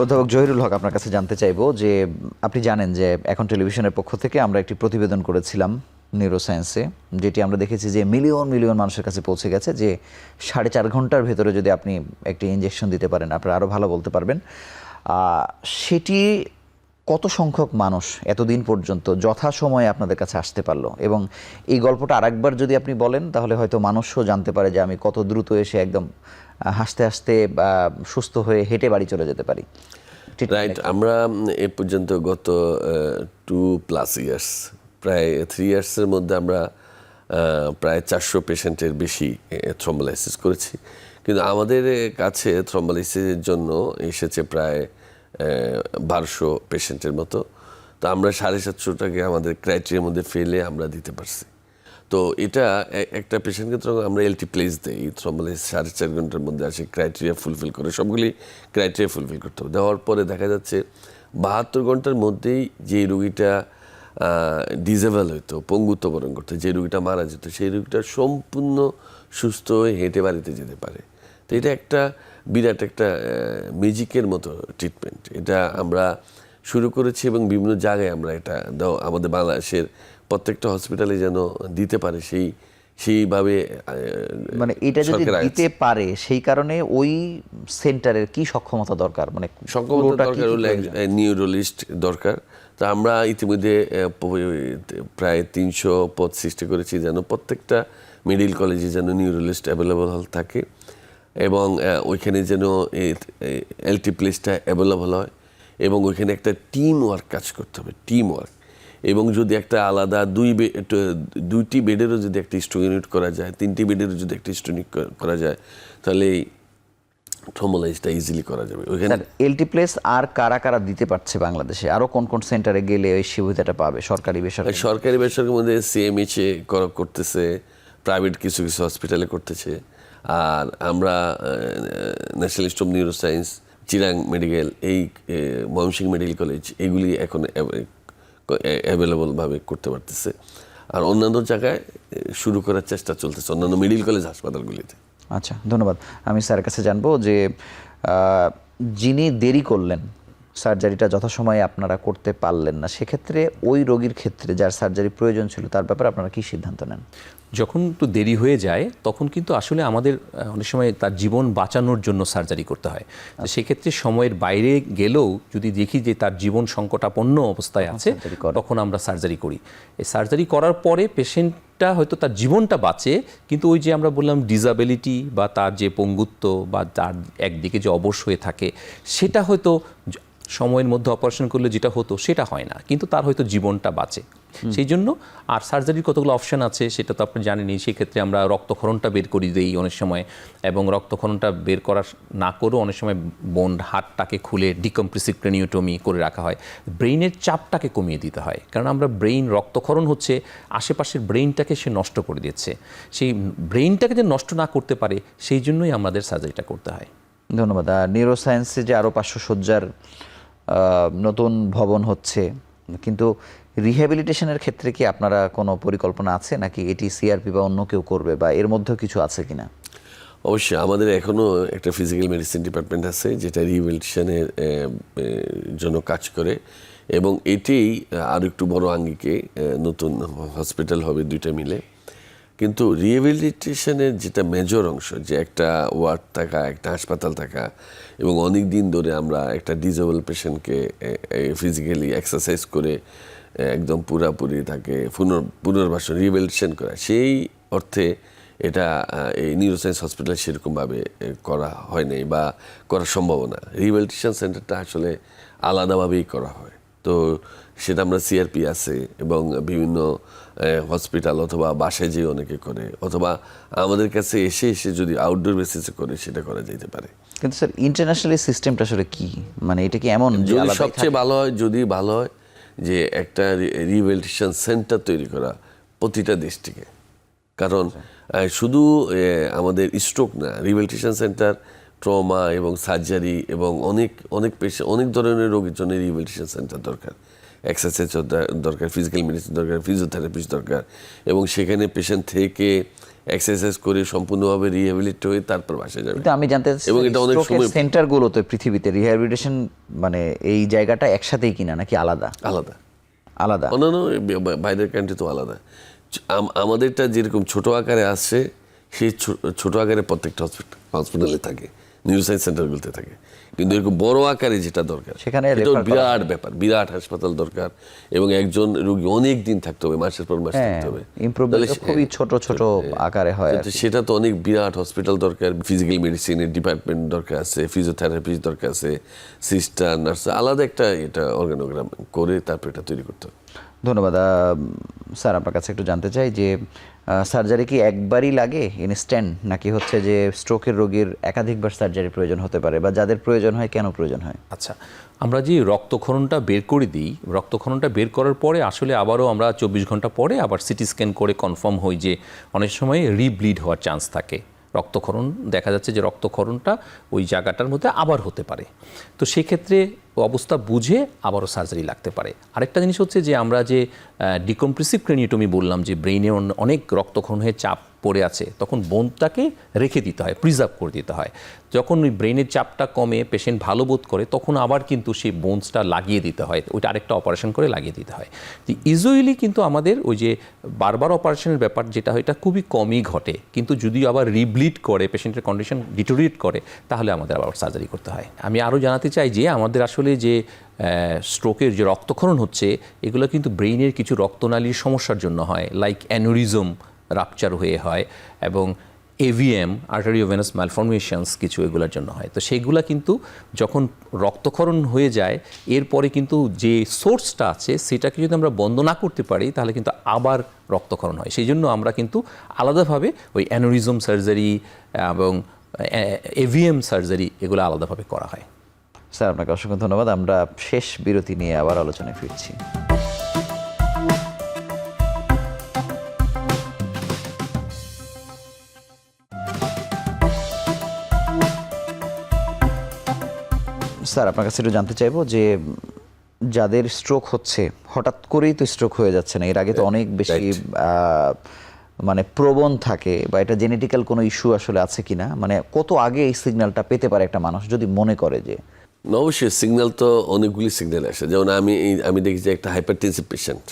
অধ্যাপক জহিরুল হক, আপনার কাছে জানতে চাইবো যে আপনি জানেন যে এখন টেলিভিশনের পক্ষ থেকে আমরা একটি প্রতিবেদন করেছিলাম নিউরোসায়েন্সে, যেটি আমরা দেখেছি যে মিলিয়ন মিলিয়ন মানুষের কাছে পৌঁছে গেছে, যে 4.5 ঘন্টার ভেতরে যদি আপনি একটি ইনজেকশন দিতে পারেন আপনারা আরও ভালো বলতে পারবেন। সেটি কত সংখ্যক মানুষ এতদিন পর্যন্ত যথাসময়ে আপনাদের কাছে আসতে পারলো, এবং এই গল্পটা আরেকবার যদি আপনি বলেন তাহলে হয়তো মানুষও জানতে পারে যে আমি কত দ্রুত এসে একদম হাসতে হাসতে সুস্থ হয়ে হেঁটে বাড়ি চলে যেতে পারি। রাইট। আমরা এ পর্যন্ত গত 2+ ইয়ার্স, প্রায় 3 ইয়ার্সের মধ্যে আমরা প্রায় 400 পেশেন্টের বেশি থ্রম্বোলাইসিস করেছি। কিন্তু আমাদের কাছে থ্রম্বোলাইসিসের জন্য এসেছে প্রায় 1200 পেশেন্টের মতো। তো আমরা 750টাকে আমাদের ক্রাইটেরিয়ার মধ্যে ফেলে আমরা দিতে পারছি। তো এটা একটা পেশেন্টকে তো আমরা এলটি প্লেস দেই, থ্রম্বোলাইস 4.5 ঘন্টার মধ্যে আসে, ক্রাইটেরিয়া ফুলফিল করে, সবগুলি ক্রাইটেরিয়া ফুলফিল করতে হবে। দেওয়ার পরে দেখা যাচ্ছে 72 ঘন্টার মধ্যেই যে রুগীটা ডিজেবল হইতো, পঙ্গুত্ব বরণ করতো, যে রুগীটা মারা যেত, সেই রুগীটা সম্পূর্ণ সুস্থ হয়ে হেঁটে বাড়িতে যেতে পারে। তো এটা একটা বিরাট একটা ম্যাজিকের মতো ট্রিটমেন্ট। এটা আমরা শুরু করেছি এবং বিভিন্ন জায়গায় আমরা এটা আমাদের বাংলাদেশের প্রত্যেকটা হসপিটালে যেন দিতে পারে সেইভাবে মানে এটা যদি সরকার দিতে পারে, সেই কারণে ওই সেন্টারের কি সক্ষমতা দরকার, মানে সক্ষমতা পুরোটা কি দরকার হলে নিউরোলিস্ট দরকার। তা আমরা ইতিমধ্যে প্রায় 300 পদ সৃষ্টি করেছি যেন প্রত্যেকটা মেডিকেল কলেজে যেন নিউরোলিস্ট অ্যাভেলেবল থাকে এবং ওইখানে যেন এলটি প্লেসটা অ্যাভেলেবল হয় এবং ওইখানে একটা টিম ওয়ার্ক কাজ করতে হবে, টিম ওয়ার্ক। এবং যদি একটা আলাদা দুইটি বেডেরও যদি একটা স্ট্রোক ইউনিট করা যায়, 3টি বেডেরও যদি একটা স্ট্রোক ইউনিট করা যায়, তাহলে থ্রম্বোলাইজটা ইজিলি করা যাবে ওইখানে। এলটি প্লেস আর কারা কারা দিতে পারছে বাংলাদেশে? আরো কোন কোন সেন্টারে গেলে ওই সুবিধাটা পাবে, সরকারি বেসরকারি? সরকারি বেসরকারির মধ্যে সিএমএইচে করতেছে, প্রাইভেট কিছু কিছু হসপিটালে করতেছে। আর আমরা national institute of neuroscience, Chirang medical, এই ময়মনসিংহ মেডিকেল কলেজ, এগুলি এখন অ্যাভেলেবলভাবে করতে পারতেছে। আর অন্যান্য জায়গায় শুরু করার চেষ্টা চলতেছে, অন্যান্য মেডিকেল কলেজ হাসপাতালগুলিতে। আচ্ছা, ধন্যবাদ। আমি স্যারের কাছে জানবো যে যিনি দেরি করলেন, সার্জারিটা যথাসময়ে আপনারা করতে পারলেন না, সেক্ষেত্রে ওই রোগীর ক্ষেত্রে যার সার্জারি প্রয়োজন ছিল তার ব্যাপারে আপনারা কি সিদ্ধান্ত নেন? যখন একটু দেরি হয়ে যায় তখন কিন্তু আসলে আমাদের অনেক সময় তার জীবন বাঁচানোর জন্য সার্জারি করতে হয়। তো সেক্ষেত্রে সময়ের বাইরে গেলেও যদি দেখি যে তার জীবন সংকটাপন্ন অবস্থায় আছে, তখন আমরা সার্জারি করি। এই সার্জারি করার পরে পেশেন্টটা হয়তো তার জীবনটা বাঁচে, কিন্তু ওই যে আমরা বললাম ডিসাবিলিটি বা তার যে পঙ্গুত্ব বা তার একদিকে যে অবশ হয়ে থাকে, সেটা হয়তো সময়ের মধ্যে অপারেশন করলে যেটা হতো সেটা হয় না, কিন্তু তার হয়তো জীবনটা বাঁচে। সেই জন্য আর সার্জারির কতগুলো অপশন আছে সেটা তো আপনি জানেনই। সেক্ষেত্রে আমরা রক্তক্ষরণটা বের করে দিই অনেক সময়, এবং রক্তক্ষরণটা বের করার না করেও অনেক সময় বোন হাড়টাকে খুলে ডিকম্প্রেসিভ ক্রেনিওটমি করে রাখা হয়। ব্রেইনের চাপটাকে কমিয়ে দিতে হয়, কারণ আমরা রক্তক্ষরণ হচ্ছে আশেপাশের ব্রেইনটাকে সে নষ্ট করে দিচ্ছে। সেই ব্রেইনটাকে যে নষ্ট না করতে পারে সেই জন্যই আমাদের সার্জারিটা করতে হয়। ধন্যবাদ। নিউরোসায়েন্সে যে আরও 500 শয্যার নতুন ভবন হচ্ছে, কিন্তু রিহ্যাবিলিটেশনের ক্ষেত্রে কি আপনারা কোনো পরিকল্পনা আছে, নাকি এটি সিআরপি বা অন্য কেউ করবে, বা এর মধ্যেও কিছু আছে কিনা? অবশ্যই আমাদের এখনও একটা ফিজিক্যাল মেডিসিন ডিপার্টমেন্ট আছে যেটা রিহ্যাবিলিটেশনের জন্য কাজ করে, এবং এটাই আরও একটু বড় আঙ্গিকে নতুন হসপিটাল হবে 2টা মিলে। কিন্তু রিহ্যাবিলিটেশনের যেটা মেজর অংশ, যে একটা ওয়ার্ড থাকা, একটা হাসপাতাল থাকা, এবং অনেক দিন ধরে আমরা একটা ডিজেবল পেশেন্টকে ফিজিক্যালি এক্সারসাইজ করে একদম পুরাপুরি তাকে পুনর্বাসন রিহ্যাবিলিটেশন করা, সেই অর্থে এটা এই নিউরোসায়েন্স হসপিটাল সেরকমভাবে করা হয় নাই বা করার সম্ভাবনা। রিহ্যাবিলিটেশন সেন্টারটা আসলে আলাদাভাবেই করা হয়। তো সেটা আমরা সিআরপি আছে এবং বিভিন্ন হসপিটাল অথবা বাসায় যেয়ে অনেকে করে, অথবা আমাদের কাছে এসে যদি আউটডোর বেসিসে করে সেটা করা যেতে পারে। কিন্তু স্যার ইন্টারন্যাশনালি সিস্টেমটা আসলে কি, মানে এটা কি এমন যে যদি সবচেয়ে ভালো হয়, যদি ভালো হয় যে একটা রিহ্যাবিলিটেশন সেন্টার তৈরি করা প্রতিটা দেশ থেকে। কারণ শুধু আমাদের স্ট্রোক না, রিহ্যাবিলিটেশন সেন্টার ট্রমা এবং সার্জারি এবং অনেক পেশেন্ট, অনেক ধরনের রোগের জন্য রিহ্যাবিলিটেশন সেন্টার দরকার। এক্সারসাইজ দরকার, ফিজিক্যাল মেডিসিন দরকার, ফিজিওথেরাপিস্ট দরকার, এবং সেখানে পেশেন্ট থেকে এক্সারসাইজ করে সম্পূর্ণভাবে রিহ্যাবিলিট হয়ে তারপর বাসায় যাবে। কিন্তু আমি জানতে চাচ্ছি, এবং এটা অনেক সময় সেন্টারগুলোতে পৃথিবীতে রিহ্যাবিলিটেশন মানে এই জায়গাটা একসাথেই কিনা নাকি আলাদা আলাদা আলাদা? অন্যান্য বাইরের কান্ট্রি তো আলাদা। আমাদেরটা যেরকম ছোট আকারে আসছে, সেই ছোট আকারে প্রত্যেকটা হসপিটালে থাকে, নিউরোসায়েন্স সেন্টারগুলোতে থাকে। কিন্তু এরকম বড় আকারে যেটা দরকার সেখানে বিরাট ব্যাপার, বিরাট হাসপাতাল দরকার, এবং একজন রোগী অনেক দিন থাকতে হবে, মাসের পর মাস থাকতে হবে। খুবই ছোট ছোট আকারে হয়, সেটা তো অনেক বিরাট হসপিটাল দরকার। ফিজিক্যাল মেডিসিনের ডিপার্টমেন্ট দরকার আছে, ফিজিওথেরাপিস্ট দরকার আছে, সিস্টার, নার্স, আলাদা একটা এটা অর্গানোগ্রাম করে তারপর এটা তৈরি করতে হবে। ধন্যবাদ। স্যার, আপনার কাছে একটু জানতে চাই যে সার্জারি কি একবারই লাগে ইনস্ট্যান্ট, নাকি হচ্ছে যে স্ট্রোকের রোগীর একাধিকবার সার্জারি প্রয়োজন হতে পারে, বা যাদের প্রয়োজন হয় কেন প্রয়োজন হয়? আচ্ছা, আমরা যে রক্তক্ষরণটা বের করে দিই, রক্তক্ষরণটা বের করার পরে আসলে আবারও আমরা 24 ঘন্টা পরে আবার সিটি স্ক্যান করে কনফার্ম হই যে অনেক সময় রিব্লিড হওয়ার চান্স থাকে। রক্তক্ষরণ দেখা যাচ্ছে যে রক্তক্ষরণটা ওই জায়গাটার মধ্যে আবার হতে পারে, তো সেক্ষেত্রে অবস্থা বুঝে আবারও সার্জারি লাগতে পারে। আরেকটা জিনিস হচ্ছে যে আমরা যে ডিকম্প্রেসিভ ক্রেনিওটমি বললাম, যে ব্রেইনে অনেক রক্তক্ষরণ হয়ে চাপ পড়ে আছে, তখন বোনটাকে রেখে দিতে হয়, প্রিজার্ভ করে দিতে হয়। যখন ওই ব্রেনের চাপটা কমে পেশেন্ট ভালো বোধ করে, তখন আবার কিন্তু সেই বোনসটা লাগিয়ে দিতে হয়, ওইটা আরেকটা অপারেশন করে লাগিয়ে দিতে হয়। তো ইউজুয়ালি কিন্তু আমাদের ওই যে বারবার অপারেশনের ব্যাপার যেটা হয়, এটা খুবই কমই ঘটে, কিন্তু যদি আবার রিব্লিড করে, পেশেন্টের কন্ডিশন ডিটোরিয়েট করে, তাহলে আমাদের আবার সার্জারি করতে হয়। আমি আরও জানাতে চাই যে আমাদের আসলে যে স্ট্রোকের যে রক্তক্ষরণ হচ্ছে, এগুলো কিন্তু ব্রেইনের কিছু রক্তনালীর সমস্যার জন্য হয়, লাইক অ্যানুরিজম রাপচার হয়ে হয়, এবং এভিএম আর্টারিওভেনাস ম্যালফরমেশনস কিছু এগুলোর জন্য হয়। তো সেইগুলা কিন্তু যখন রক্তক্ষরণ হয়ে যায়, এরপরে কিন্তু যে সোর্সটা আছে সেটাকে যদি আমরা বন্ধ না করতে পারি, তাহলে কিন্তু আবার রক্তক্ষরণ হয়। সেই জন্য আমরা কিন্তু আলাদাভাবে ওই অ্যানুরিজম সার্জারি এবং এভিএম সার্জারি এগুলো আলাদাভাবে করা হয়। স্যার, আপনাকে অসংখ্য ধন্যবাদ। আমরা শেষ বিরতি নিয়ে আবার আলোচনায় ফিরছি। স্যার, আপনার কাছে একটু জানতে চাইবো যে যাদের স্ট্রোক হচ্ছে, হঠাৎ করেই তো স্ট্রোক হয়ে যাচ্ছে না, এর আগে তো অনেক বেশি মানে প্রবণ থাকে, বা এটা জেনেটিক্যাল কোনো ইস্যু আসলে আছে কিনা, মানে কত আগে এই সিগন্যালটা পেতে পারে একটা মানুষ যদি মনে করে যে? অবশ্যই সিগন্যাল তো অনেকগুলি সিগন্যাল আসে। যেমন আমি দেখি যে একটা হাইপারটেনসিভ পেশেন্ট,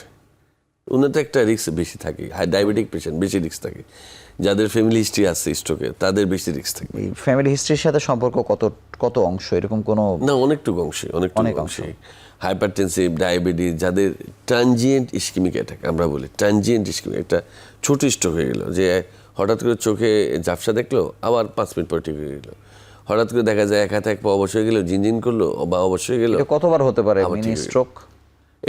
ওনার তো একটা রিস্ক বেশি থাকে, ডায়াবেটিক পেশেন্ট বেশি রিস্ক থাকে, যাদের ফ্যামিলি হিস্ট্রি আছে স্ট্রোকের তাদের বেশি রিস্ক থাকে। এই ফ্যামিলি হিস্ট্রির সাথে সম্পর্ক কত অংশ, এরকম কোনো? না, অনেকটুকু অংশ। হাইপারটেনসিভ, ডায়াবেটিস, যাদের ট্রানজিয়েন্ট ইস্কেমিক অ্যাটাক আমরা বলি, ট্রানজিয়েন্ট ইস্কেমিক, একটা ছোট স্ট্রোক হয়ে গেল, যে হঠাৎ করে চোখে ঝাপসা দেখলো, আবার 5 মিনিট পর ঠিক হয়ে গেলো। হঠাৎ করে দেখা যায় এক হাতে এক পা অবশ্যই গেল, জিনজিন করলো বা অবশ্যই গেল। কতবার হতে পারে মিনি স্ট্রোক?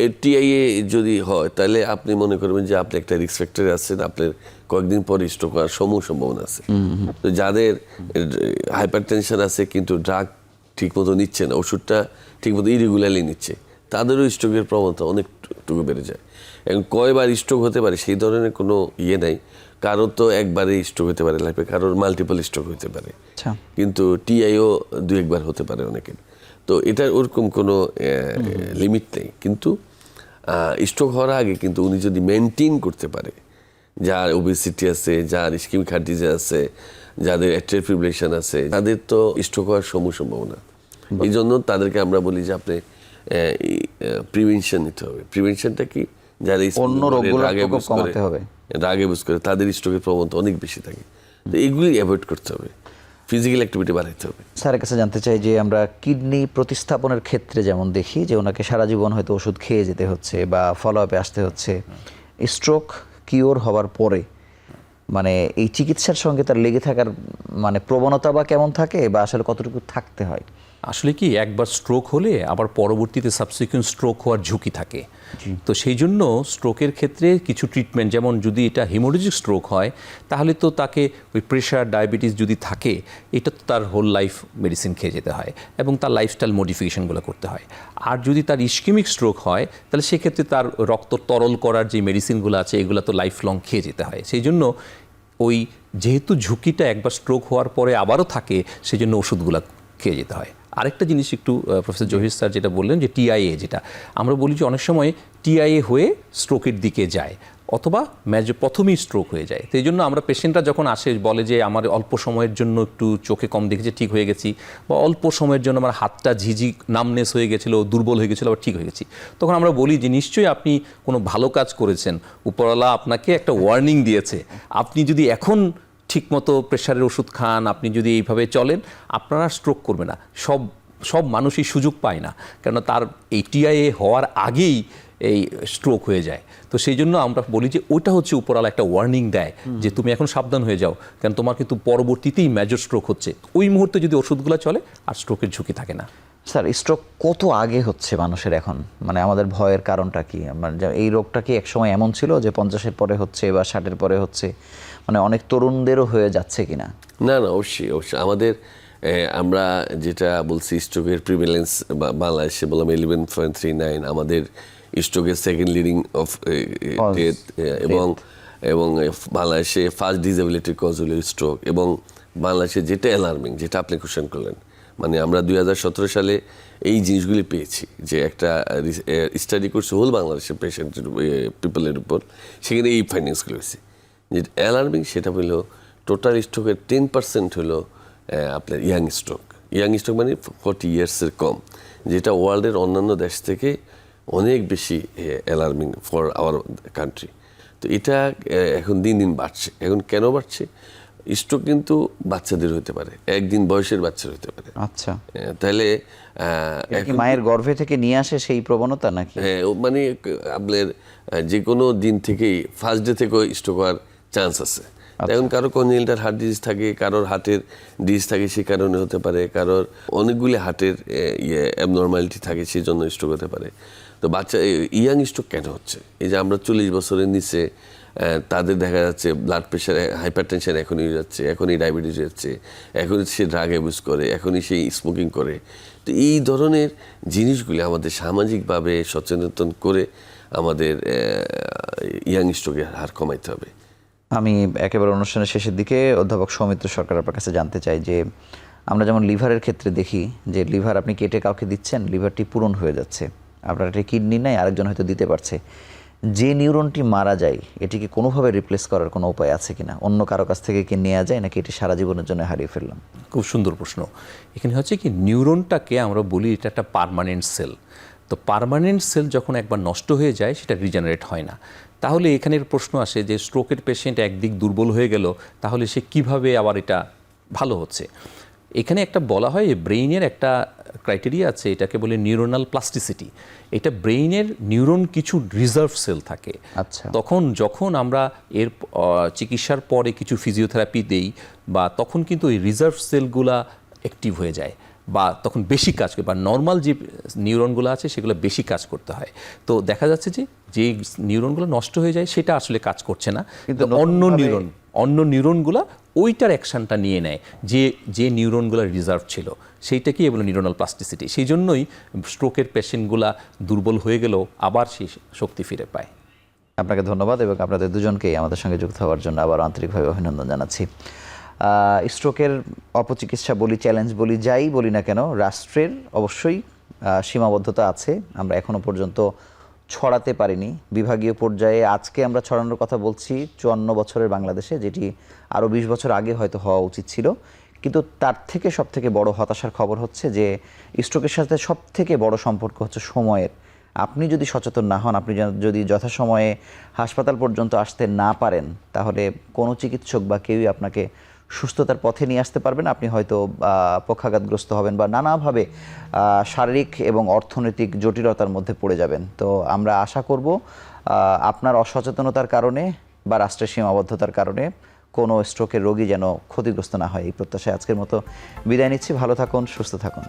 এই টিআইএ যদি হয়, তাহলে আপনি মনে করবেন যে আপনি একটা রিস্ক ফ্যাক্টরে আছেন, আপনার কয়েকদিন পর স্ট্রোক হওয়ার সম্ভাবনা আছে। তো যাদের হাইপারটেনশন আছে কিন্তু ড্রাগ ঠিকমতো নিচ্ছে না, ওষুধটা ঠিকমতো ইরেগুলারলি নিচ্ছে, তাদেরও স্ট্রোকের প্রবণতা অনেকটুকু বেড়ে যায়। এবং কয়বার স্ট্রোক হতে পারে সেই ধরনের কোনো ইয়ে নাই। কারো তো একবারে স্ট্রোক হতে পারে লাইফে, কারোর মাল্টিপল স্ট্রোক হতে পারে, কিন্তু টিআইও 2-1 হতে পারে অনেকের। তো এটার ওরকম কোনো লিমিট নেই। কিন্তু স্ট্রোক হওয়ার আগে কিন্তু উনি যদি মেনটেন করতে পারে, যার ওবেসিটি আছে, যার ইসকিমিক হার্ট ডিজিজ আছে, যাদের অ্যাট্রিয়াল ফিব্রিলেশন আছে, তাদের তো স্ট্রোক হওয়ার সম্ভাবনা। এই জন্য তাদেরকে আমরা বলি যে আপনি প্রিভেনশন নিতে হবে। প্রিভেনশনটা কি? যারা অন্য রোগগুলো কমাতে হবে, রাগে বুঝ করে, তাদের স্ট্রোকের প্রবণতা অনেক বেশি থাকে। তো এগুলি অ্যাভয়েড করতে হবে, ফিজিক্যাল অ্যাক্টিভিটি বাড়াইতে হবে। স্যারের কাছে জানতে চাই যে আমরা কিডনি প্রতিস্থাপনের ক্ষেত্রে যেমন দেখি যে ওনাকে সারা জীবন হয়তো ওষুধ খেয়ে যেতে হচ্ছে বা ফলো আপে আসতে হচ্ছে, স্ট্রোক কিওর হওয়ার পরে মানে এই চিকিৎসার সঙ্গে তার লেগে থাকার মানে প্রবণতা বা কেমন থাকে, বা আসলে কতটুকু থাকতে হয়? আসলে কি, একবার স্ট্রোক হলে আবার পরবর্তীতে সাবসিকুয়েন্ট স্ট্রোক হওয়ার ঝুঁকি থাকে। তো সেই জন্য স্ট্রোকের ক্ষেত্রে কিছু ট্রিটমেন্ট, যেমন যদি এটা হেমোরেজিক স্ট্রোক হয়, তাহলে তো তাকে ওই প্রেশার, ডায়াবেটিস যদি থাকে, এটা তো তার হোল লাইফ মেডিসিন খেয়ে যেতে হয় এবং তার লাইফস্টাইল মডিফিকেশনগুলো করতে হয়। আর যদি তার ইস্কেমিক স্ট্রোক হয়, তাহলে সেক্ষেত্রে তার রক্ত তরল করার যে মেডিসিনগুলো আছে, এগুলো তো লাইফ লং খেয়ে যেতে হয়। সেই জন্য ওই যেহেতু ঝুঁকিটা একবার স্ট্রোক হওয়ার পরে আবারও থাকে, সেই জন্য ওষুধগুলো খেয়ে যেতে হয়। আরেকটা জিনিস একটু প্রফেসর জহির স্যার যেটা বললেন যে টিআইএ, যেটা আমরা বলি যে অনেক সময় টিআইএ হয়ে স্ট্রোকের দিকে যায়, অথবা প্রথমেই স্ট্রোক হয়ে যায়। তো এই জন্য আমরা পেশেন্টরা যখন আসে বলে যে আমার অল্প সময়ের জন্য একটু চোখে কম দেখেছে, ঠিক হয়ে গেছি, বা অল্প সময়ের জন্য আমার হাতটা ঝিঝি নামনেস হয়ে গেছিলো, দুর্বল হয়ে গেছিলো, আবার ঠিক হয়ে গেছি, তখন আমরা বলি যে নিশ্চয়ই আপনি কোনো ভালো কাজ করেছেন, উপরওয়ালা আপনাকে একটা ওয়ার্নিং দিয়েছে, আপনি যদি এখন ঠিকমতো প্রেশারের ওষুধ খান, আপনি যদি এইভাবে চলেন, আপনারা স্ট্রোক করবে না। সব মানুষই সুযোগ পায় না, কেন তার এই টিআইএ হওয়ার আগেই এই স্ট্রোক হয়ে যায়। তো সেই জন্য আমরা বলি যে ওইটা হচ্ছে উপরওয়ালা একটা ওয়ার্নিং দেয় যে তুমি এখন সাবধান হয়ে যাও, কারণ তোমার কিন্তু পরবর্তীতেই মেজর স্ট্রোক হচ্ছে। ওই মুহূর্তে যদি ওষুধগুলো চলে, আর স্ট্রোকের ঝুঁকি থাকে না। স্যার স্ট্রোক কত আগে হচ্ছে মানুষের এখন, মানে আমাদের ভয়ের কারণটা কি? মানে এই রোগটা কি একসময় এমন ছিল যে 50-এর পরে হচ্ছে বা 60-এর পরে হচ্ছে, মানে অনেক তরুণদেরও হয়ে যাচ্ছে কিনা? না না, অবশ্যই অবশ্যই। আমাদের আমরা যেটা বলছি স্ট্রোকের প্রিভ্যালেন্স বাংলাদেশে বললাম 11.39, আমাদের স্ট্রোকের সেকেন্ড লিডিং অফ ডেথ, এবং বাংলাদেশে ফার্স্ট ডিসেবিলিটি কজ হলো স্ট্রোক। এবং বাংলাদেশে যেটা অ্যালার্মিং, যেটা আপনি কোশ্চেন করলেন, মানে আমরা 2017 সালে এই জিনিসগুলি পেয়েছি, যে একটা স্টাডি করছে হোল বাংলাদেশের পেশেন্টের পিপলের উপর, সেখানে এই ফাইন্ডিংসগুলো হয়েছে। যে অ্যালার্মিং সেটা হলো টোটাল স্ট্রোকের 10% হলো আপনার ইয়াং স্ট্রোক মানে 40 ইয়ার্সের কম, যেটা ওয়ার্ল্ডের অন্যান্য দেশ থেকে অনেক বেশি অ্যালার্মিং ফর আওয়ার কান্ট্রি। তো এটা এখন দিন দিন বাড়ছে। এখন কেন বাড়ছে? স্ট্রোক কিন্তু বাচ্চাদের হতে পারে, একদিন বয়সের বাচ্চার হতে পারে। আচ্ছা, তাহলে মায়ের গর্ভে থেকে নিয়ে আসে সেই প্রবণতা নাকি? হ্যাঁ, মানে আপনার যে কোনো দিন থেকেই ফার্স্ট ডে থেকেও স্ট্রোক হওয়ার চান্স আছে। এখন কারো কনজেনিটাল হার্ট ডিজিজ থাকে, কারোর হার্টের ডিজিজ থাকে, সে কারণে হতে পারে, কারোর অনেকগুলি হার্টের অ্যাবনর্মালিটি থাকে, সেই জন্য স্ট্রোক হতে পারে। তো বাচ্চা ইয়াং স্ট্রোক কেন হচ্ছে? এই যে আমরা 40 বছরের নিচে তাদের দেখা যাচ্ছে ব্লাড প্রেশার, হাইপার টেনশন এখনই যাচ্ছে, এখনই ডায়াবেটিস যাচ্ছে, এখনই সে ড্রাগ অ্যাবিউজ করে, এখনই সে স্মোকিং করে। তো এই ধরনের জিনিসগুলি আমাদের সামাজিকভাবে সচেতন করে আমাদের ইয়াং স্ট্রোকের হার কমাইতে হবে। আমি একেবারে অনুষ্ঠানের শেষের দিকে অধ্যাপক সৌমিত্র সরকার আপনার কাছে জানতে চাই যে আমরা যেমন লিভারের ক্ষেত্রে দেখি যে লিভার আপনি কেটে কাউকে দিচ্ছেন, লিভারটি পূরণ হয়ে যাচ্ছে, আপনার একটা কিডনি নাই, আরেকজন হয়তো দিতে পারছে। যে নিউরনটি মারা যায় এটিকে কোনোভাবে রিপ্লেস করার কোনো উপায় আছে কিনা? অন্য কারো কাছ থেকে কি নেওয়া যায়, নাকি এটি সারা জীবনের জন্য হারিয়ে ফেললাম? খুব সুন্দর প্রশ্ন। এখানে হচ্ছে কি, নিউরনটাকে আমরা বলি এটা একটা পার্মানেন্ট সেল। তো পার্মানেন্ট সেল যখন একবার নষ্ট হয়ে যায় সেটা রিজেনারেট হয় না। তাহলে এখানের প্রশ্ন আসে যে স্ট্রোকের পেশেন্ট একদিক দুর্বল হয়ে গেল, তাহলে সে কিভাবে আবার এটা ভালো হচ্ছে? এখানে একটা বলা হয় ব্রেইনের একটা ক্রাইটেরিয়া আছে, এটাকে বলে নিউরোনাল প্লাস্টিসিটি। এটা ব্রেইনের নিউরন কিছু রিজার্ভ সেল থাকে। আচ্ছা, তখন যখন আমরা এর চিকিৎসার পরে কিছু ফিজিওথেরাপি দেই, বা তখন কিন্তু ওই রিজার্ভ সেলগুলা অ্যাক্টিভ হয়ে যায়, বা তখন বেশি কাজ করে, বা নর্মাল যে নিউরনগুলো আছে সেগুলো বেশি কাজ করতে হয়। তো দেখা যাচ্ছে যে যে নিউরনগুলো নষ্ট হয়ে যায় সেটা আসলে কাজ করছে না, কিন্তু অন্য নিউরনগুলো ওইটার অ্যাকশনটা নিয়ে নেয়, যে নিউরনগুলো রিজার্ভ ছিল সেইটাকেই বলে নিউরোনাল প্লাস্টিসিটি। সেই জন্যই স্ট্রোকের পেশেন্টগুলা দুর্বল হয়ে গেলেও আবার সেই শক্তি ফিরে পায়। আপনাকে ধন্যবাদ এবং আপনাদের দুজনকেই আমাদের সঙ্গে যুক্ত হওয়ার জন্য আবার আন্তরিকভাবে অভিনন্দন জানাচ্ছি। স্ট্রোকের অপচিকিৎসা বলি, চ্যালেঞ্জ বলি, যাই বলি না কেন, রাষ্ট্রের অবশ্যই সীমাবদ্ধতা আছে। আমরা এখনও পর্যন্ত ছড়াতে পারিনি বিভাগীয় পর্যায়ে। আজকে আমরা ছড়ানোর কথা বলছি 54 বছরের বাংলাদেশে, যেটি আরও 20 বছর আগে হয়তো হওয়া উচিত ছিল। কিন্তু তার থেকে সবথেকে বড় হতাশার খবর হচ্ছে যে স্ট্রোকের সাথে সবথেকে বড় সম্পর্ক হচ্ছে সময়ের। আপনি যদি সচেতন না হন, আপনি যদি যথাসময়ে হাসপাতাল পর্যন্ত আসতে না পারেন, তাহলে কোনো চিকিৎসক বা কেউই আপনাকে সুস্থতার পথে নিয়ে আসতে পারবেন। আপনি হয়তো পক্ষাঘাতগ্রস্ত হবেন বা নানাভাবে শারীরিক এবং অর্থনৈতিক জটিলতার মধ্যে পড়ে যাবেন। তো আমরা আশা করব আপনার অসচেতনতার কারণে বা রাষ্ট্রের সীমাবদ্ধতার কারণে কোনো স্ট্রোকের রোগী যেন ক্ষতিগ্রস্ত না হয়, এই প্রত্যাশায় আজকের মতো বিদায় নিচ্ছি। ভালো থাকুন, সুস্থ থাকুন।